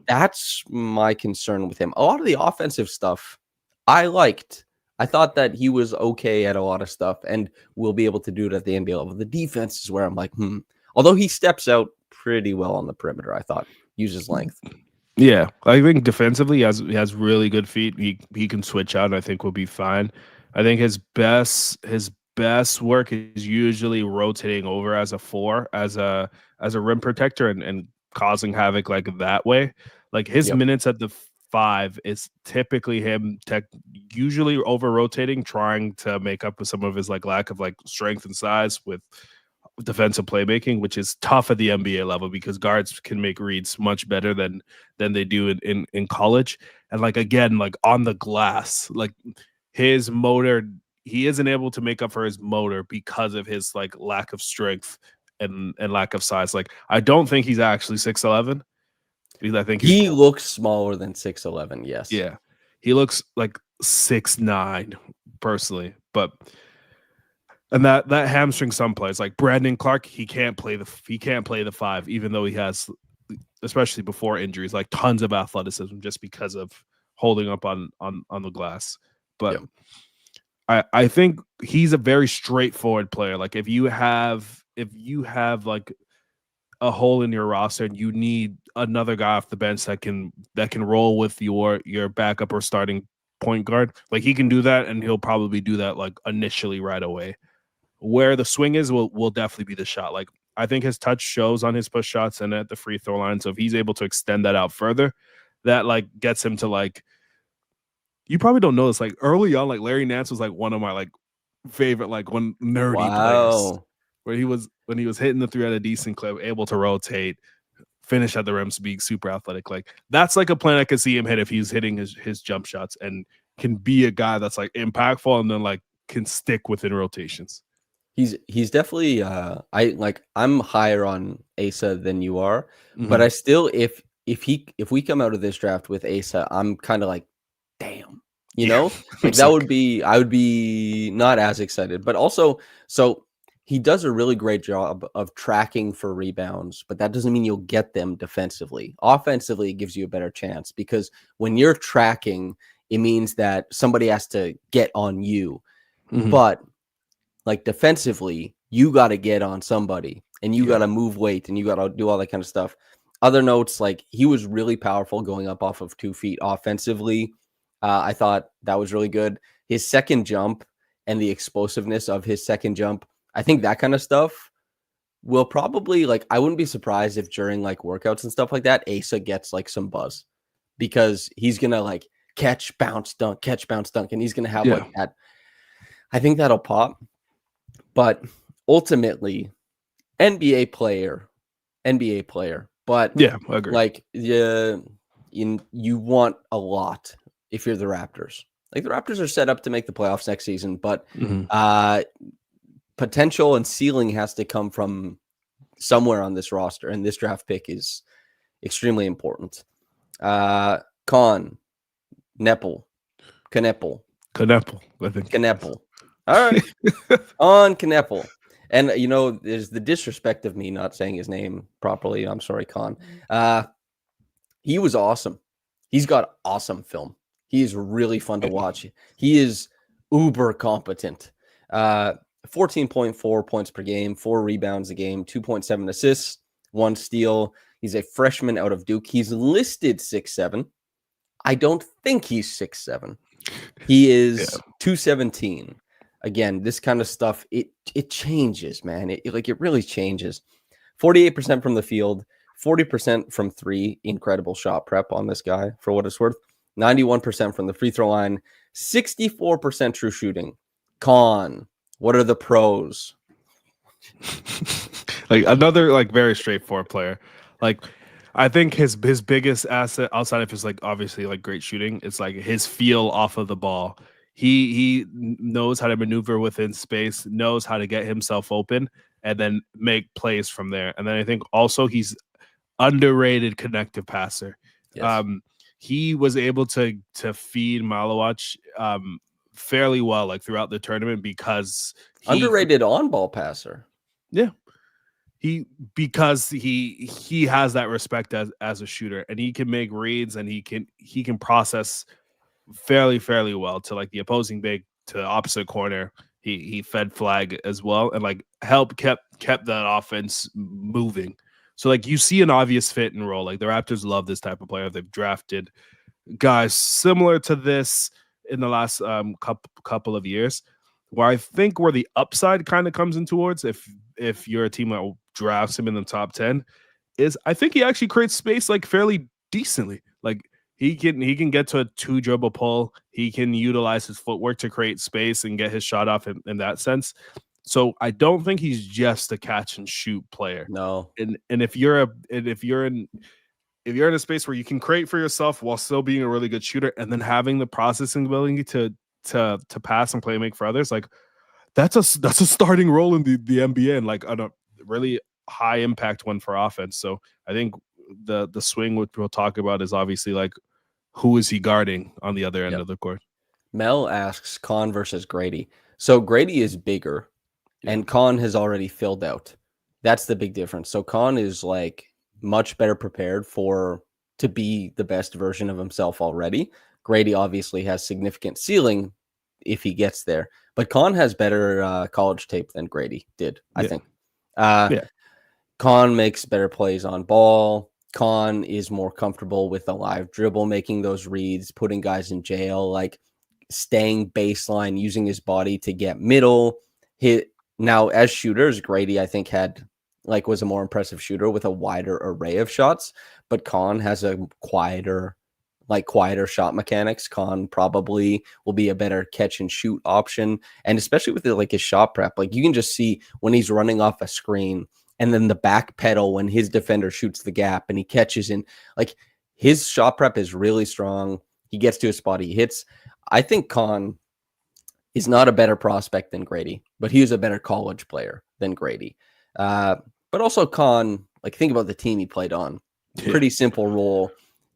that's my concern with him. A lot of the offensive stuff I liked. I thought that he was okay at a lot of stuff and will be able to do it at the NBA level. The defense is where I'm like, Although he steps out pretty well on the perimeter, I thought, uses length. Yeah, I think defensively he has really good feet. He can switch out, and I think will be fine. I think his best work is usually rotating over as a 4, as a rim protector, and causing havoc like that way. Like his minutes at the 5 is typically him usually over rotating, trying to make up for some of his like lack of like strength and size with defensive playmaking, which is tough at the NBA level because guards can make reads much better than they do in college. And like, again, like on the glass, like his motor, he isn't able to make up for his motor because of his like lack of strength and lack of size. Like, I don't think he's actually 6'11". I think he looks smaller than 6'11". Yes. Yeah. He looks like 6'9" personally, but and that hamstrings some players. Like Brandon Clark, he can't play the 5, even though he has, especially before injuries, like tons of athleticism just because of holding up on the glass. But I think he's a very straightforward player. Like if you have like a hole in your roster and you need another guy off the bench that can roll with your backup or starting point guard, like he can do that, and he'll probably do that like initially right away. Where the swing is will definitely be the shot. Like I think his touch shows on his push shots and at the free throw line. So if he's able to extend that out further, that like gets him to like, you probably don't know this, like early on, like Larry Nance was like one of my like favorite like one nerdy players, where when he was hitting the 3 at a decent clip, able to rotate, finish at the rims, being super athletic. Like that's like a plan I could see him hit if he's hitting his jump shots and can be a guy that's like impactful and then like can stick within rotations. He's definitely I'm higher on Asa than you are, but I still if we come out of this draft with Asa, I'm kind of like, damn, You know, like I would be not as excited, but also, so he does a really great job of tracking for rebounds, but that doesn't mean you'll get them defensively. Offensively, it gives you a better chance because when you're tracking, it means that somebody has to get on you. But like defensively, you got to get on somebody and you got to move weight and you got to do all that kind of stuff. Other notes, like he was really powerful going up off of 2 feet offensively. I thought that was really good. His second jump and the explosiveness of his second jump, I think that kind of stuff will probably, like, I wouldn't be surprised if during like workouts and stuff like that, Asa gets like some buzz because he's going to like catch, bounce, dunk, and he's going to have like that. I think that'll pop. But ultimately, NBA player. But yeah, I agree. Like you want a lot if you're the Raptors. Like the Raptors are set up to make the playoffs next season, but potential and ceiling has to come from somewhere on this roster, and this draft pick is extremely important. Kon Knueppel. I think. Knueppel. All right. On Knueppel. And, you know, there's the disrespect of me not saying his name properly. I'm sorry, Kon. He was awesome. He's got awesome film. He is really fun to watch. He is uber competent. 14.4 points per game, 4 rebounds a game, 2.7 assists, 1 steal. He's a freshman out of Duke. He's listed 6'7". I don't think he's 6'7". He is 217. Again, this kind of stuff, it changes, man. It really changes. 48% from the field, 40% from 3. Incredible shot prep on this guy, for what it's worth. 91% from the free throw line, 64% true shooting. Kon, what are the pros? Like another like very straightforward player. Like I think his biggest asset outside of his like obviously like great shooting, it's like his feel off of the ball. He knows how to maneuver within space, knows how to get himself open, and then make plays from there. And then I think also he's underrated connective passer. Yes. He was able to feed Malawach fairly well like throughout the tournament because underrated on-ball passer. Yeah. Because he has that respect as a shooter, and he can make reads, and he can process fairly well to like the opposing big, to the opposite corner. He fed flag as well, and like kept that offense moving. So like you see an obvious fit and role. Like the Raptors love this type of player. They've drafted guys similar to this in the last couple of years, where I think where the upside kind of comes in towards if you're a team that drafts him in the top 10 is I think he actually creates space like fairly decently. Like he can get to a 2 dribble pull. He can utilize his footwork to create space and get his shot off in that sense. So I don't think he's just a catch and shoot player. No. And if you're in a space where you can create for yourself while still being a really good shooter, and then having the processing ability to pass and play make for others, like that's a starting role in the NBA, and like a really high impact one for offense. So I think the swing which we'll talk about is obviously like who is he guarding on the other end of the court. Mel asks Kon versus Grady. So Grady is bigger, and Kon has already filled out. That's the big difference. So Kon is like much better prepared to be the best version of himself already. Grady obviously has significant ceiling if he gets there, but Kon has better college tape than Grady did, I think. Kon makes better plays on ball. Kon is more comfortable with a live dribble, making those reads, putting guys in jail, like staying baseline, using his body to get middle. Now, as shooters, Grady, I think, was a more impressive shooter with a wider array of shots, but Kon has a quieter shot mechanics. Kon probably will be a better catch and shoot option. And especially with his shot prep, like you can just see when he's running off a screen and then the back pedal when his defender shoots the gap and he catches in, like his shot prep is really strong. He gets to a spot, he hits. I think Kon is not a better prospect than Grady, but he is a better college player than Grady. But also Kon, like think about the team he played on. Pretty simple role.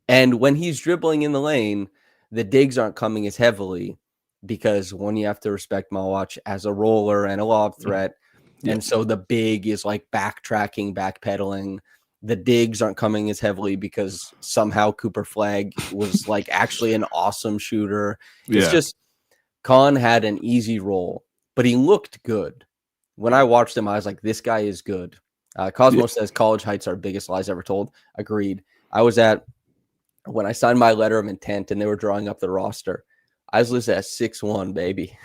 And when he's dribbling in the lane, the digs aren't coming as heavily because one, you have to respect Malwatch as a roller and a lob threat. Yeah. And so the big is like backtracking, backpedaling. The digs aren't coming as heavily because somehow Cooper Flagg was like actually an awesome shooter. It's just Kon had an easy role, but he looked good. When I watched him, I was like, this guy is good. Cosmo says college heights are biggest lies ever told. Agreed. I was when I signed my letter of intent and they were drawing up the roster, I was listed at 6'1", baby.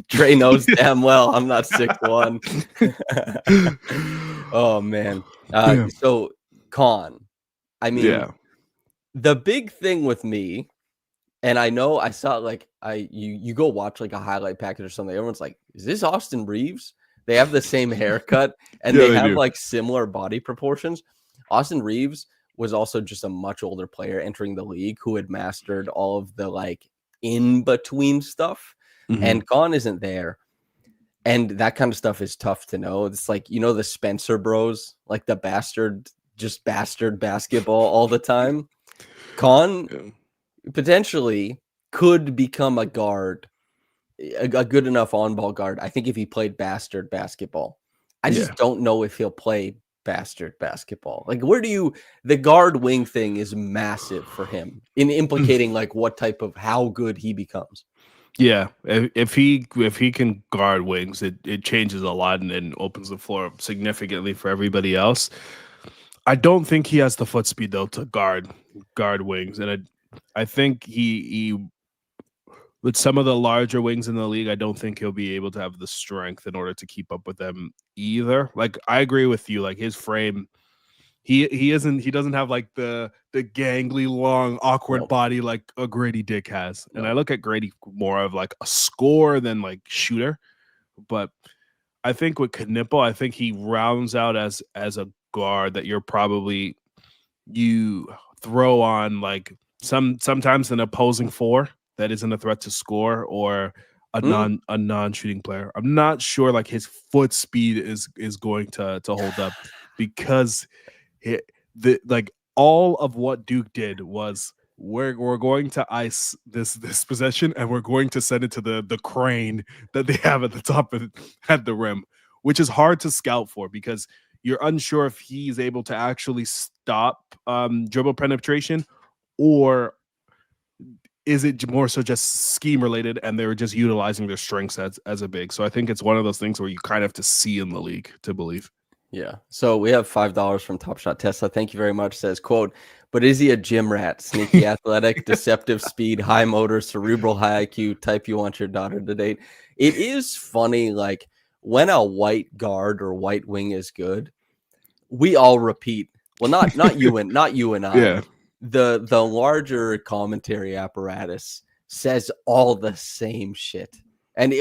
Trey knows damn well I'm not 6'1". Oh, man. So, Kon, I mean, the big thing with me, and I know I saw like you go watch like a highlight package or something. Everyone's like, is this Austin Reeves? They have the same haircut and they have like similar body proportions. Austin Reeves was also just a much older player entering the league who had mastered all of the like in between stuff. And Kon isn't there. And that kind of stuff is tough to know. It's like, the Spencer bros, like the bastard basketball all the time. Kon potentially could become a guard, a good enough on-ball guard. I think if he played bastard basketball, I just don't know if he'll play bastard basketball. Like, the guard wing thing is massive for him in implicating like what type of how good he becomes. Yeah, if he can guard wings, it changes a lot and opens the floor up significantly for everybody else. I don't think he has the foot speed though to guard wings, and I think he with some of the larger wings in the league, I don't think he'll be able to have the strength in order to keep up with them either. Like, I agree with you. Like, his frame, he doesn't have like the gangly, long, awkward body like a Grady Dick has. And I look at Grady more of like a scorer than like shooter. But I think with Knueppel, I think he rounds out as a guard that you throw on like sometimes an opposing four that isn't a threat to score, or a non-shooting player. I'm not sure like his foot speed is going to hold up, because all of what Duke did was we're going to ice this possession and we're going to send it to the crane that they have at the top at the rim, which is hard to scout for because you're unsure if he's able to actually stop dribble penetration, or is it more so just scheme related and they were just utilizing their strengths as a big. So I think it's one of those things where you kind of have to see in the league to believe. Yeah. So we have $5 from Top Shot Tesla. Thank you very much. Says, quote, but is he a gym rat? Sneaky athletic, deceptive speed, high motor, cerebral, high IQ, type you want your daughter to date. It is funny, like when a white guard or white wing is good, we all repeat. Well, not you and I. Yeah. The larger commentary apparatus says all the same shit. And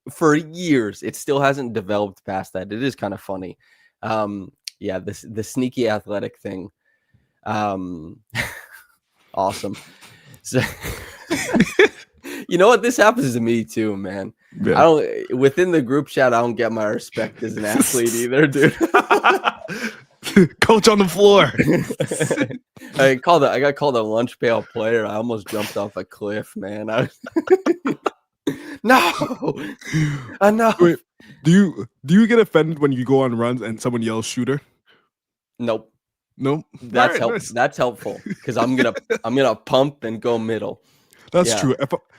for years, it still hasn't developed past that. It is kind of funny. The sneaky athletic thing. Awesome. So you know what? This happens to me too, man. Yeah. Within the group chat, I don't get my respect as an athlete either, dude. Coach on the floor. I got called a lunch pail player. I almost jumped off a cliff, man. No. Enough. Wait, do you get offended when you go on runs and someone yells shooter? Nope. That's nice. That's helpful because I'm gonna pump and go middle. That's true.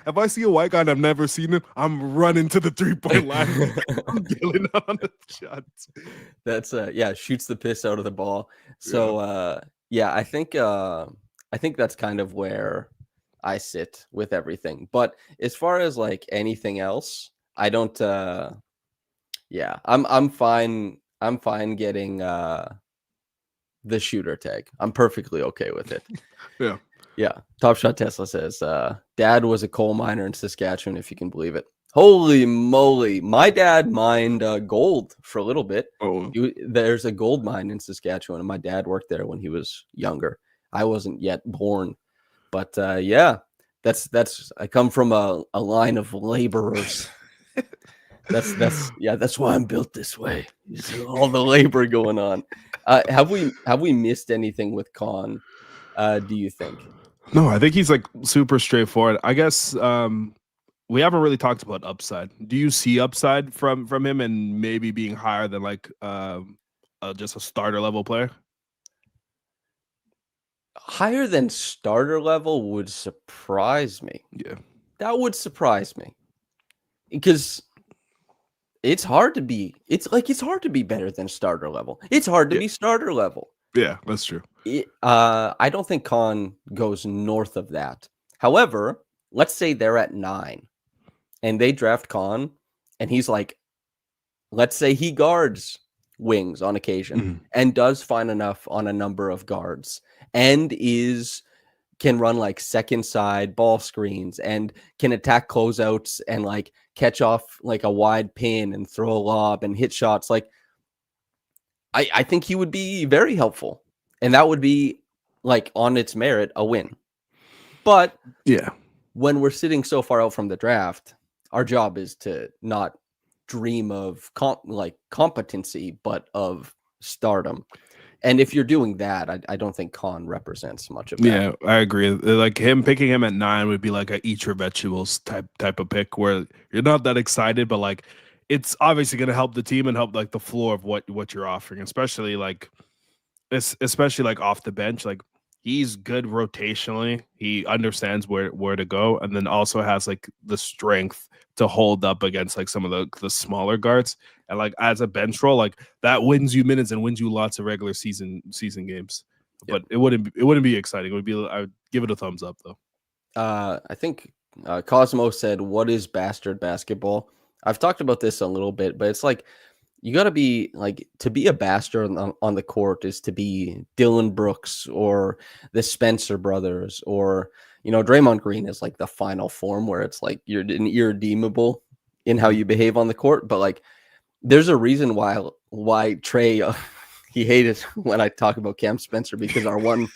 If I see a white guy and I've never seen him, I'm running to the 3-point line. I'm yelling on the shots. That's shoots the piss out of the ball. So I think that's kind of where I sit with everything. But as far as like anything else, I don't I'm fine getting the shooter tag. I'm perfectly okay with it. Yeah. Top Shot Tesla says, dad was a coal miner in Saskatchewan, if you can believe it. Holy moly. My dad mined gold for a little bit. There's a gold mine in Saskatchewan, and my dad worked there when he was younger. I wasn't yet born. But that's I come from a line of laborers. That's why I'm built this way. All the labor going on. Have we missed anything with Kon? Do you think? No, I think he's like super straightforward. I guess we haven't really talked about upside. Do you see upside from him and maybe being higher than like just a starter level player? Higher than starter level would surprise me. Yeah. That would surprise me. Because it's hard to be better than starter level. It's hard to be starter level. Yeah, that's true. I don't think Kon goes north of that. However, let's say they're at 9 and they draft Kon and he's like, let's say he guards wings on occasion and does fine enough on a number of guards and can run like second side ball screens and can attack closeouts and like catch off like a wide pin and throw a lob and hit shots. Like I think he would be very helpful, and that would be like on its merit a win. But yeah, when we're sitting so far out from the draft, our job is to not dream of competency, but of stardom. And if you're doing that, I don't think Kon represents much of that. Yeah, I agree. Like picking him at 9 would be like a eat your vegetables type of pick where you're not that excited, but like it's obviously going to help the team and help like the floor of what you're offering, especially like off the bench. Like he's good rotationally. He understands where to go, and then also has like the strength to hold up against like some of the smaller guards. And like as a bench role, like that wins you minutes and wins you lots of regular season games. But it wouldn't be exciting. It would be, I would give it a thumbs up though. I think Cosmo said, "What is bastard basketball?" I've talked about this a little bit, but it's like you got to be like, to be a bastard on the court is to be Dylan Brooks or the Spencer brothers, or Draymond Green is like the final form where it's like you're irredeemable in how you behave on the court. But like there's a reason why Trey he hated when I talk about Cam Spencer, because our one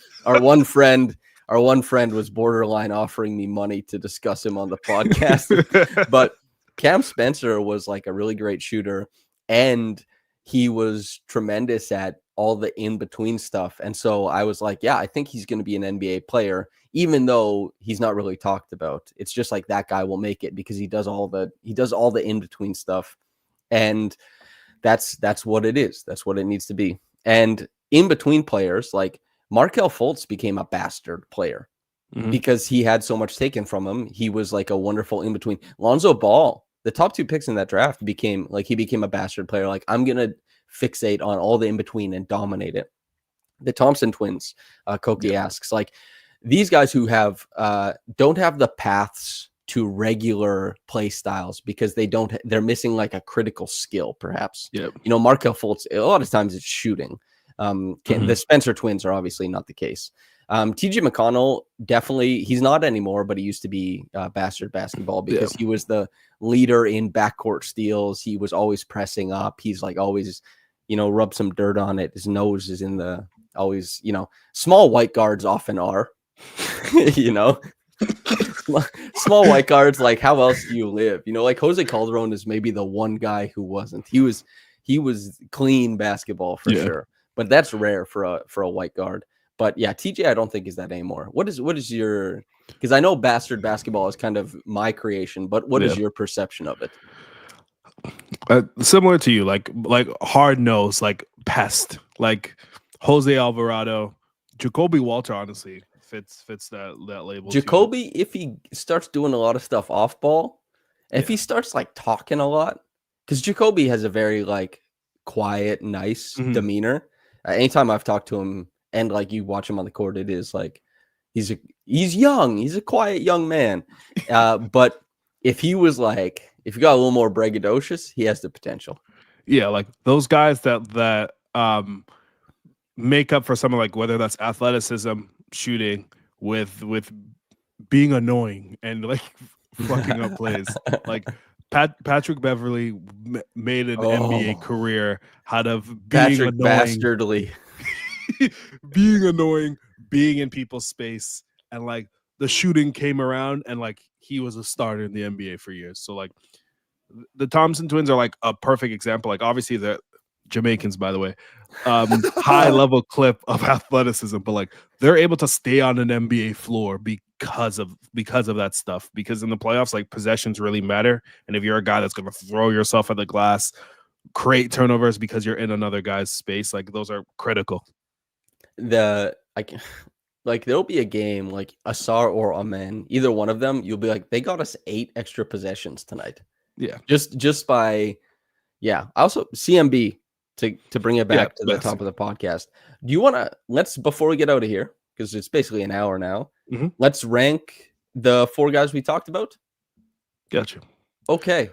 friend was borderline offering me money to discuss him on the podcast. But Cam Spencer was like a really great shooter, and he was tremendous at all the in-between stuff. And so I was like, yeah, I think he's going to be an NBA player, even though he's not really talked about. It's just like that guy will make it because he does all the in-between stuff. And that's what it is. That's what it needs to be. And in-between players, like Markelle Fultz became a bastard player because he had so much taken from him. He was like a wonderful in-between. Lonzo Ball, the top 2 picks in that draft, became a bastard player. Like, I'm going to fixate on all the in-between and dominate it. The Thompson twins, Koki asks, like, these guys who have don't have the paths to regular play styles because they're missing like a critical skill, perhaps. Markelle Fultz, a lot of times it's shooting. The Spencer twins are obviously not the case. TJ McConnell, definitely, he's not anymore, but he used to be bastard basketball because he was the leader in backcourt steals. He was always pressing up. He's like always, rub some dirt on it. His nose is in the always, small white guards often are, small white guards. Like, how else do you live? Like Jose Calderon is maybe the one guy who wasn't. He was clean basketball for sure, but that's rare for a white guard. But yeah, TJ, I don't think is that anymore. What is your, because I know bastard basketball is kind of my creation, but what is your perception of it? Similar to you, like hard nose, like pest, like Jose Alvarado, Jacoby Walter, honestly fits that label. Jacoby, if he starts doing a lot of stuff off ball, if he starts like talking a lot, because Jacoby has a very like quiet, nice demeanor. Anytime I've talked to him, and like you watch him on the court, it is like he's young, he's a quiet young man. But if he was like, if you got a little more braggadocious, he has the potential. Yeah, like those guys that make up for some of like whether that's athleticism, shooting, with being annoying and like fucking up plays. Like Patrick Beverly made an NBA career out of being Patrick annoying. Bastardly. Being annoying, being in people's space, and like the shooting came around and like he was a starter in the NBA for years. So like the Thompson twins are like a perfect example. Like obviously Jamaicans, by the way, high level clip of athleticism, but like they're able to stay on an NBA floor because of that stuff. Because in the playoffs, like possessions really matter, and if you're a guy that's going to throw yourself at the glass, create turnovers because you're in another guy's space, like those are critical. Like there'll be a game like Asar or Amen, either one of them, you'll be like, they got us 8 extra possessions tonight. Yeah. Just by, yeah. Also CMB to bring it back to the top of the podcast. Do you want to, before we get out of here, because it's basically an hour now, let's rank the 4 guys we talked about. Gotcha. Okay.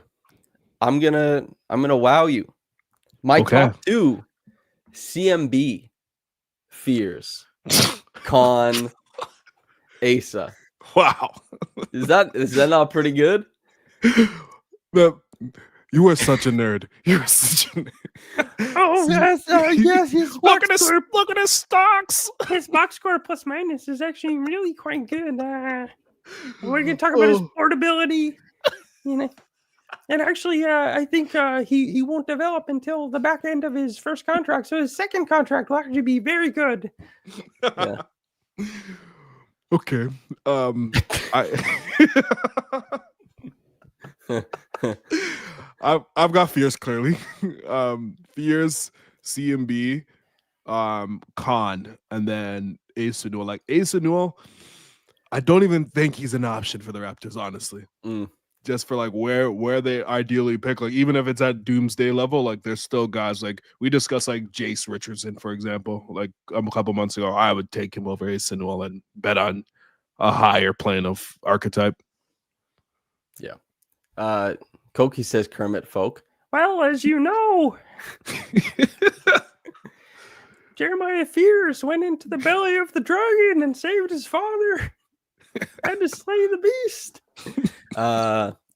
I'm gonna wow you. My top 2, CMB, Fears, Kon, Asa. Wow. Is that not pretty good? You are such a nerd. You are such a nerd. Oh yes, his look at his stocks. His box score plus minus is actually really quite good. We're gonna talk about his portability, you know. And actually, I think he won't develop until the back end of his first contract. So his second contract will actually be very good. Yeah. Okay. I've got Fears clearly. Fears, CMB, Kon, and then Asa Newell. Like Asa Newell, I don't even think he's an option for the Raptors, honestly. Just for like where they ideally pick, like even if it's at doomsday level, like there's still guys like we discussed, like Jace Richardson, for example. Like a couple months ago, I would take him over Asa Newell and bet on a higher plane of archetype. Yeah. Koki says Kermit Folk. Well, as you know, Jeremiah Fears went into the belly of the dragon and saved his father. Had to slay the beast.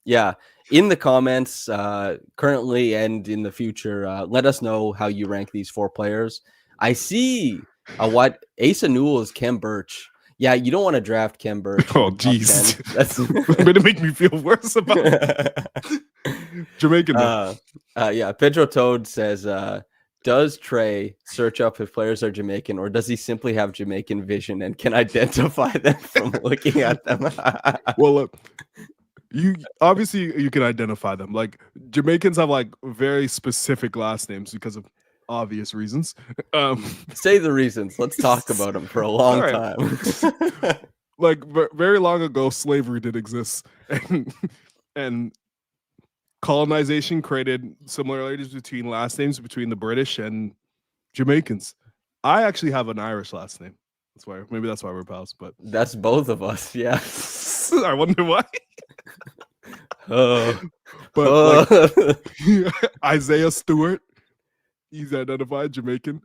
Yeah. In the comments, currently and in the future, let us know how you rank these 4 players. I see what Asa Newell is Kem Birch. Yeah, you don't want to draft Kem Birch. Oh, jeez. That's going to make me feel worse about it. Jamaican. Yeah, Pedro Toad says, does Trey search up if players are Jamaican, or does he simply have Jamaican vision and can identify them from looking at them? Well, you can identify them. Like Jamaicans have like very specific last names because of obvious reasons. Say the reasons. Let's talk about them for a long time. Like very long ago, slavery did exist, and colonization created similarities between last names between the British and Jamaicans. I actually have an Irish last name. That's why we're pals. But that's both of us. Yeah. I wonder why. But like, Isaiah Stewart, he's identified Jamaican.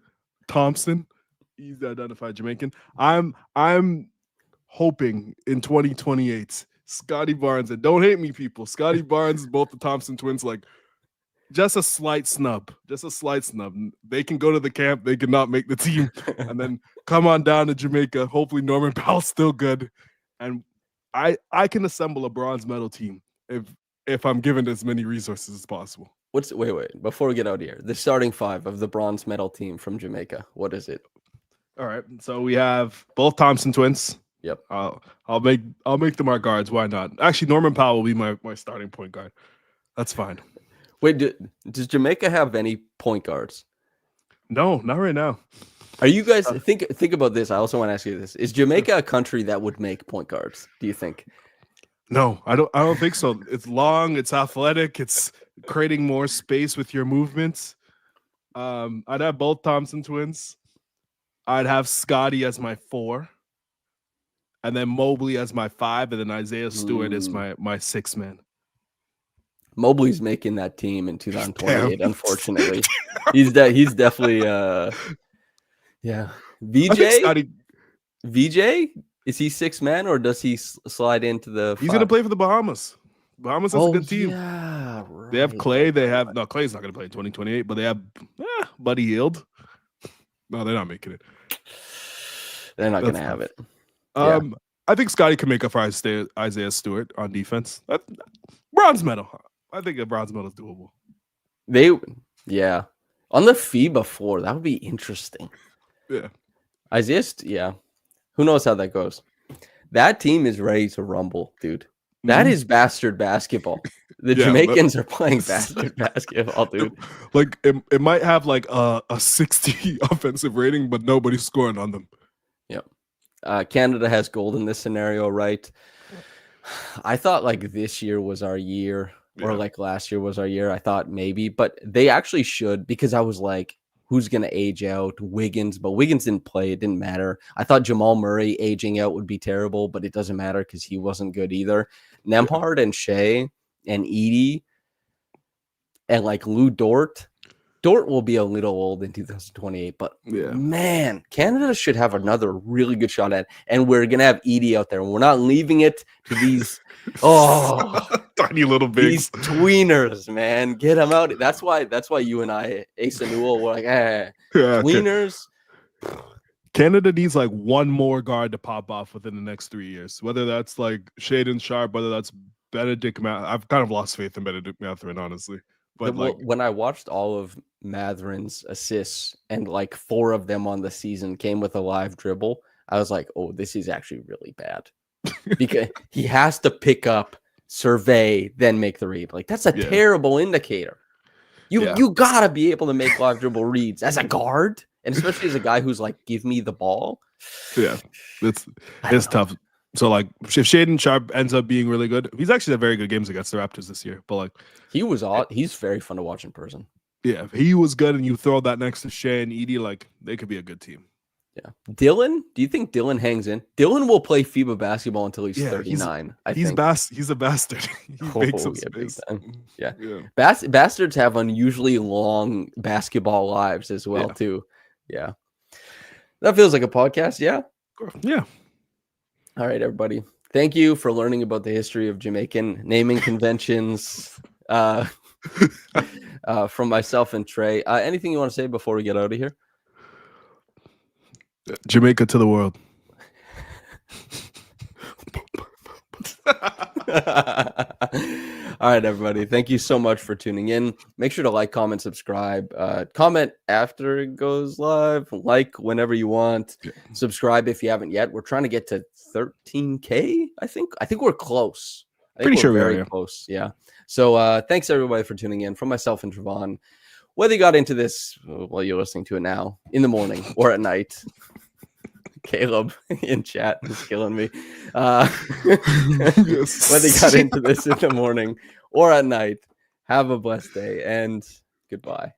Thompson, he's identified Jamaican. I'm hoping in 2028, Scotty Barnes, and don't hate me, people. Scotty Barnes, both the Thompson twins, like just a slight snub. They can go to the camp, they cannot make the team, and then come on down to Jamaica. Hopefully Norman Powell's still good, and I can assemble a bronze medal team if I'm given as many resources as possible. Wait, before we get out of here, the starting 5 of the bronze medal team from Jamaica, what is it? All right, so we have both Thompson twins. Yep. I'll make them our guards. Why not? Actually, Norman Powell will be my starting point guard. That's fine. Wait, does Jamaica have any point guards? No, not right now. Are you guys think about this? I also want to ask you this: is Jamaica a country that would make point guards? Do you think? No, I don't think so. It's long, it's athletic, it's creating more space with your movements. I'd have both Thompson twins. I'd have Scotty as my 4. And then Mobley as my 5, and then Isaiah Stewart is my 6 man. Mobley's making that team in 2028. Damn. Unfortunately, he's definitely yeah. VJ, is he 6 man or does he slide into the? 5? He's gonna play for the Bahamas. Bahamas has a good team. Yeah, right. They have Clay. Clay's not gonna play in 2028, but they have Buddy Hield. No, they're not making it. They're not gonna have it. I think Scotty can make up for Isaiah Stewart on defense. Bronze medal. I think a bronze medal is doable. On the FIBA floor, that would be interesting. Yeah. Yeah. Who knows how that goes? That team is ready to rumble, dude. That is bastard basketball. The Jamaicans are playing bastard basketball, dude. Like it might have like a 60 offensive rating, but nobody's scoring on them. Yep. Canada has gold in this scenario, right? I thought like this year was our year, or like last year was our year. I thought maybe, but they actually should, because I was like, who's going to age out? Wiggins, but Wiggins didn't play. It didn't matter. I thought Jamal Murray aging out would be terrible, but it doesn't matter because he wasn't good either. Nembhard and Shea and Edie and like Lou Dort. Dort will be a little old in 2028, but man, Canada should have another really good shot at it. And we're going to have Edie out there. And we're not leaving it to these tiny little bigs. These tweeners, man. Get them out. That's why you and I, Asa Newell, were like, tweeners. Canada needs like one more guard to pop off within the next 3 years. Whether that's like Shaden Sharp, whether that's Benedict Mathurin. I've kind of lost faith in Benedict Mathurin, honestly. But when I watched all of Matherin's assists and like 4 of them on the season came with a live dribble, I was like, oh, this is actually really bad. Because he has to pick up, survey, then make the read. Like that's a terrible indicator. You gotta be able to make live dribble reads as a guard, and especially as a guy who's like, give me the ball. Yeah, it's tough. So like, if Shaden Sharp ends up being really good, he's actually had very good games against the Raptors this year. But like, he's very fun to watch in person. Yeah, if he was good, and you throw that next to Shea and Edie, like they could be a good team. Yeah, Dylan. Do you think Dylan hangs in? Dylan will play FIBA basketball until he's 39. He's a bastard. He makes some space. Yeah. Bastards have unusually long basketball lives as well too. Yeah, that feels like a podcast. Yeah. All right, everybody. Thank you for learning about the history of Jamaican naming conventions from myself and Trey. Anything you want to say before we get out of here? Jamaica to the world. All right, everybody. Thank you so much for tuning in. Make sure to like, comment, subscribe. Comment after it goes live. Like whenever you want. Subscribe if you haven't yet. We're trying to get to 13K. I think we're close. Pretty sure we're very close. Yeah. So thanks everybody for tuning in. From myself and Trevon. Whether you got into this while you're listening to it now, in the morning or at night. Caleb in chat is killing me. Whether you got into this in the morning or at night, have a blessed day and goodbye.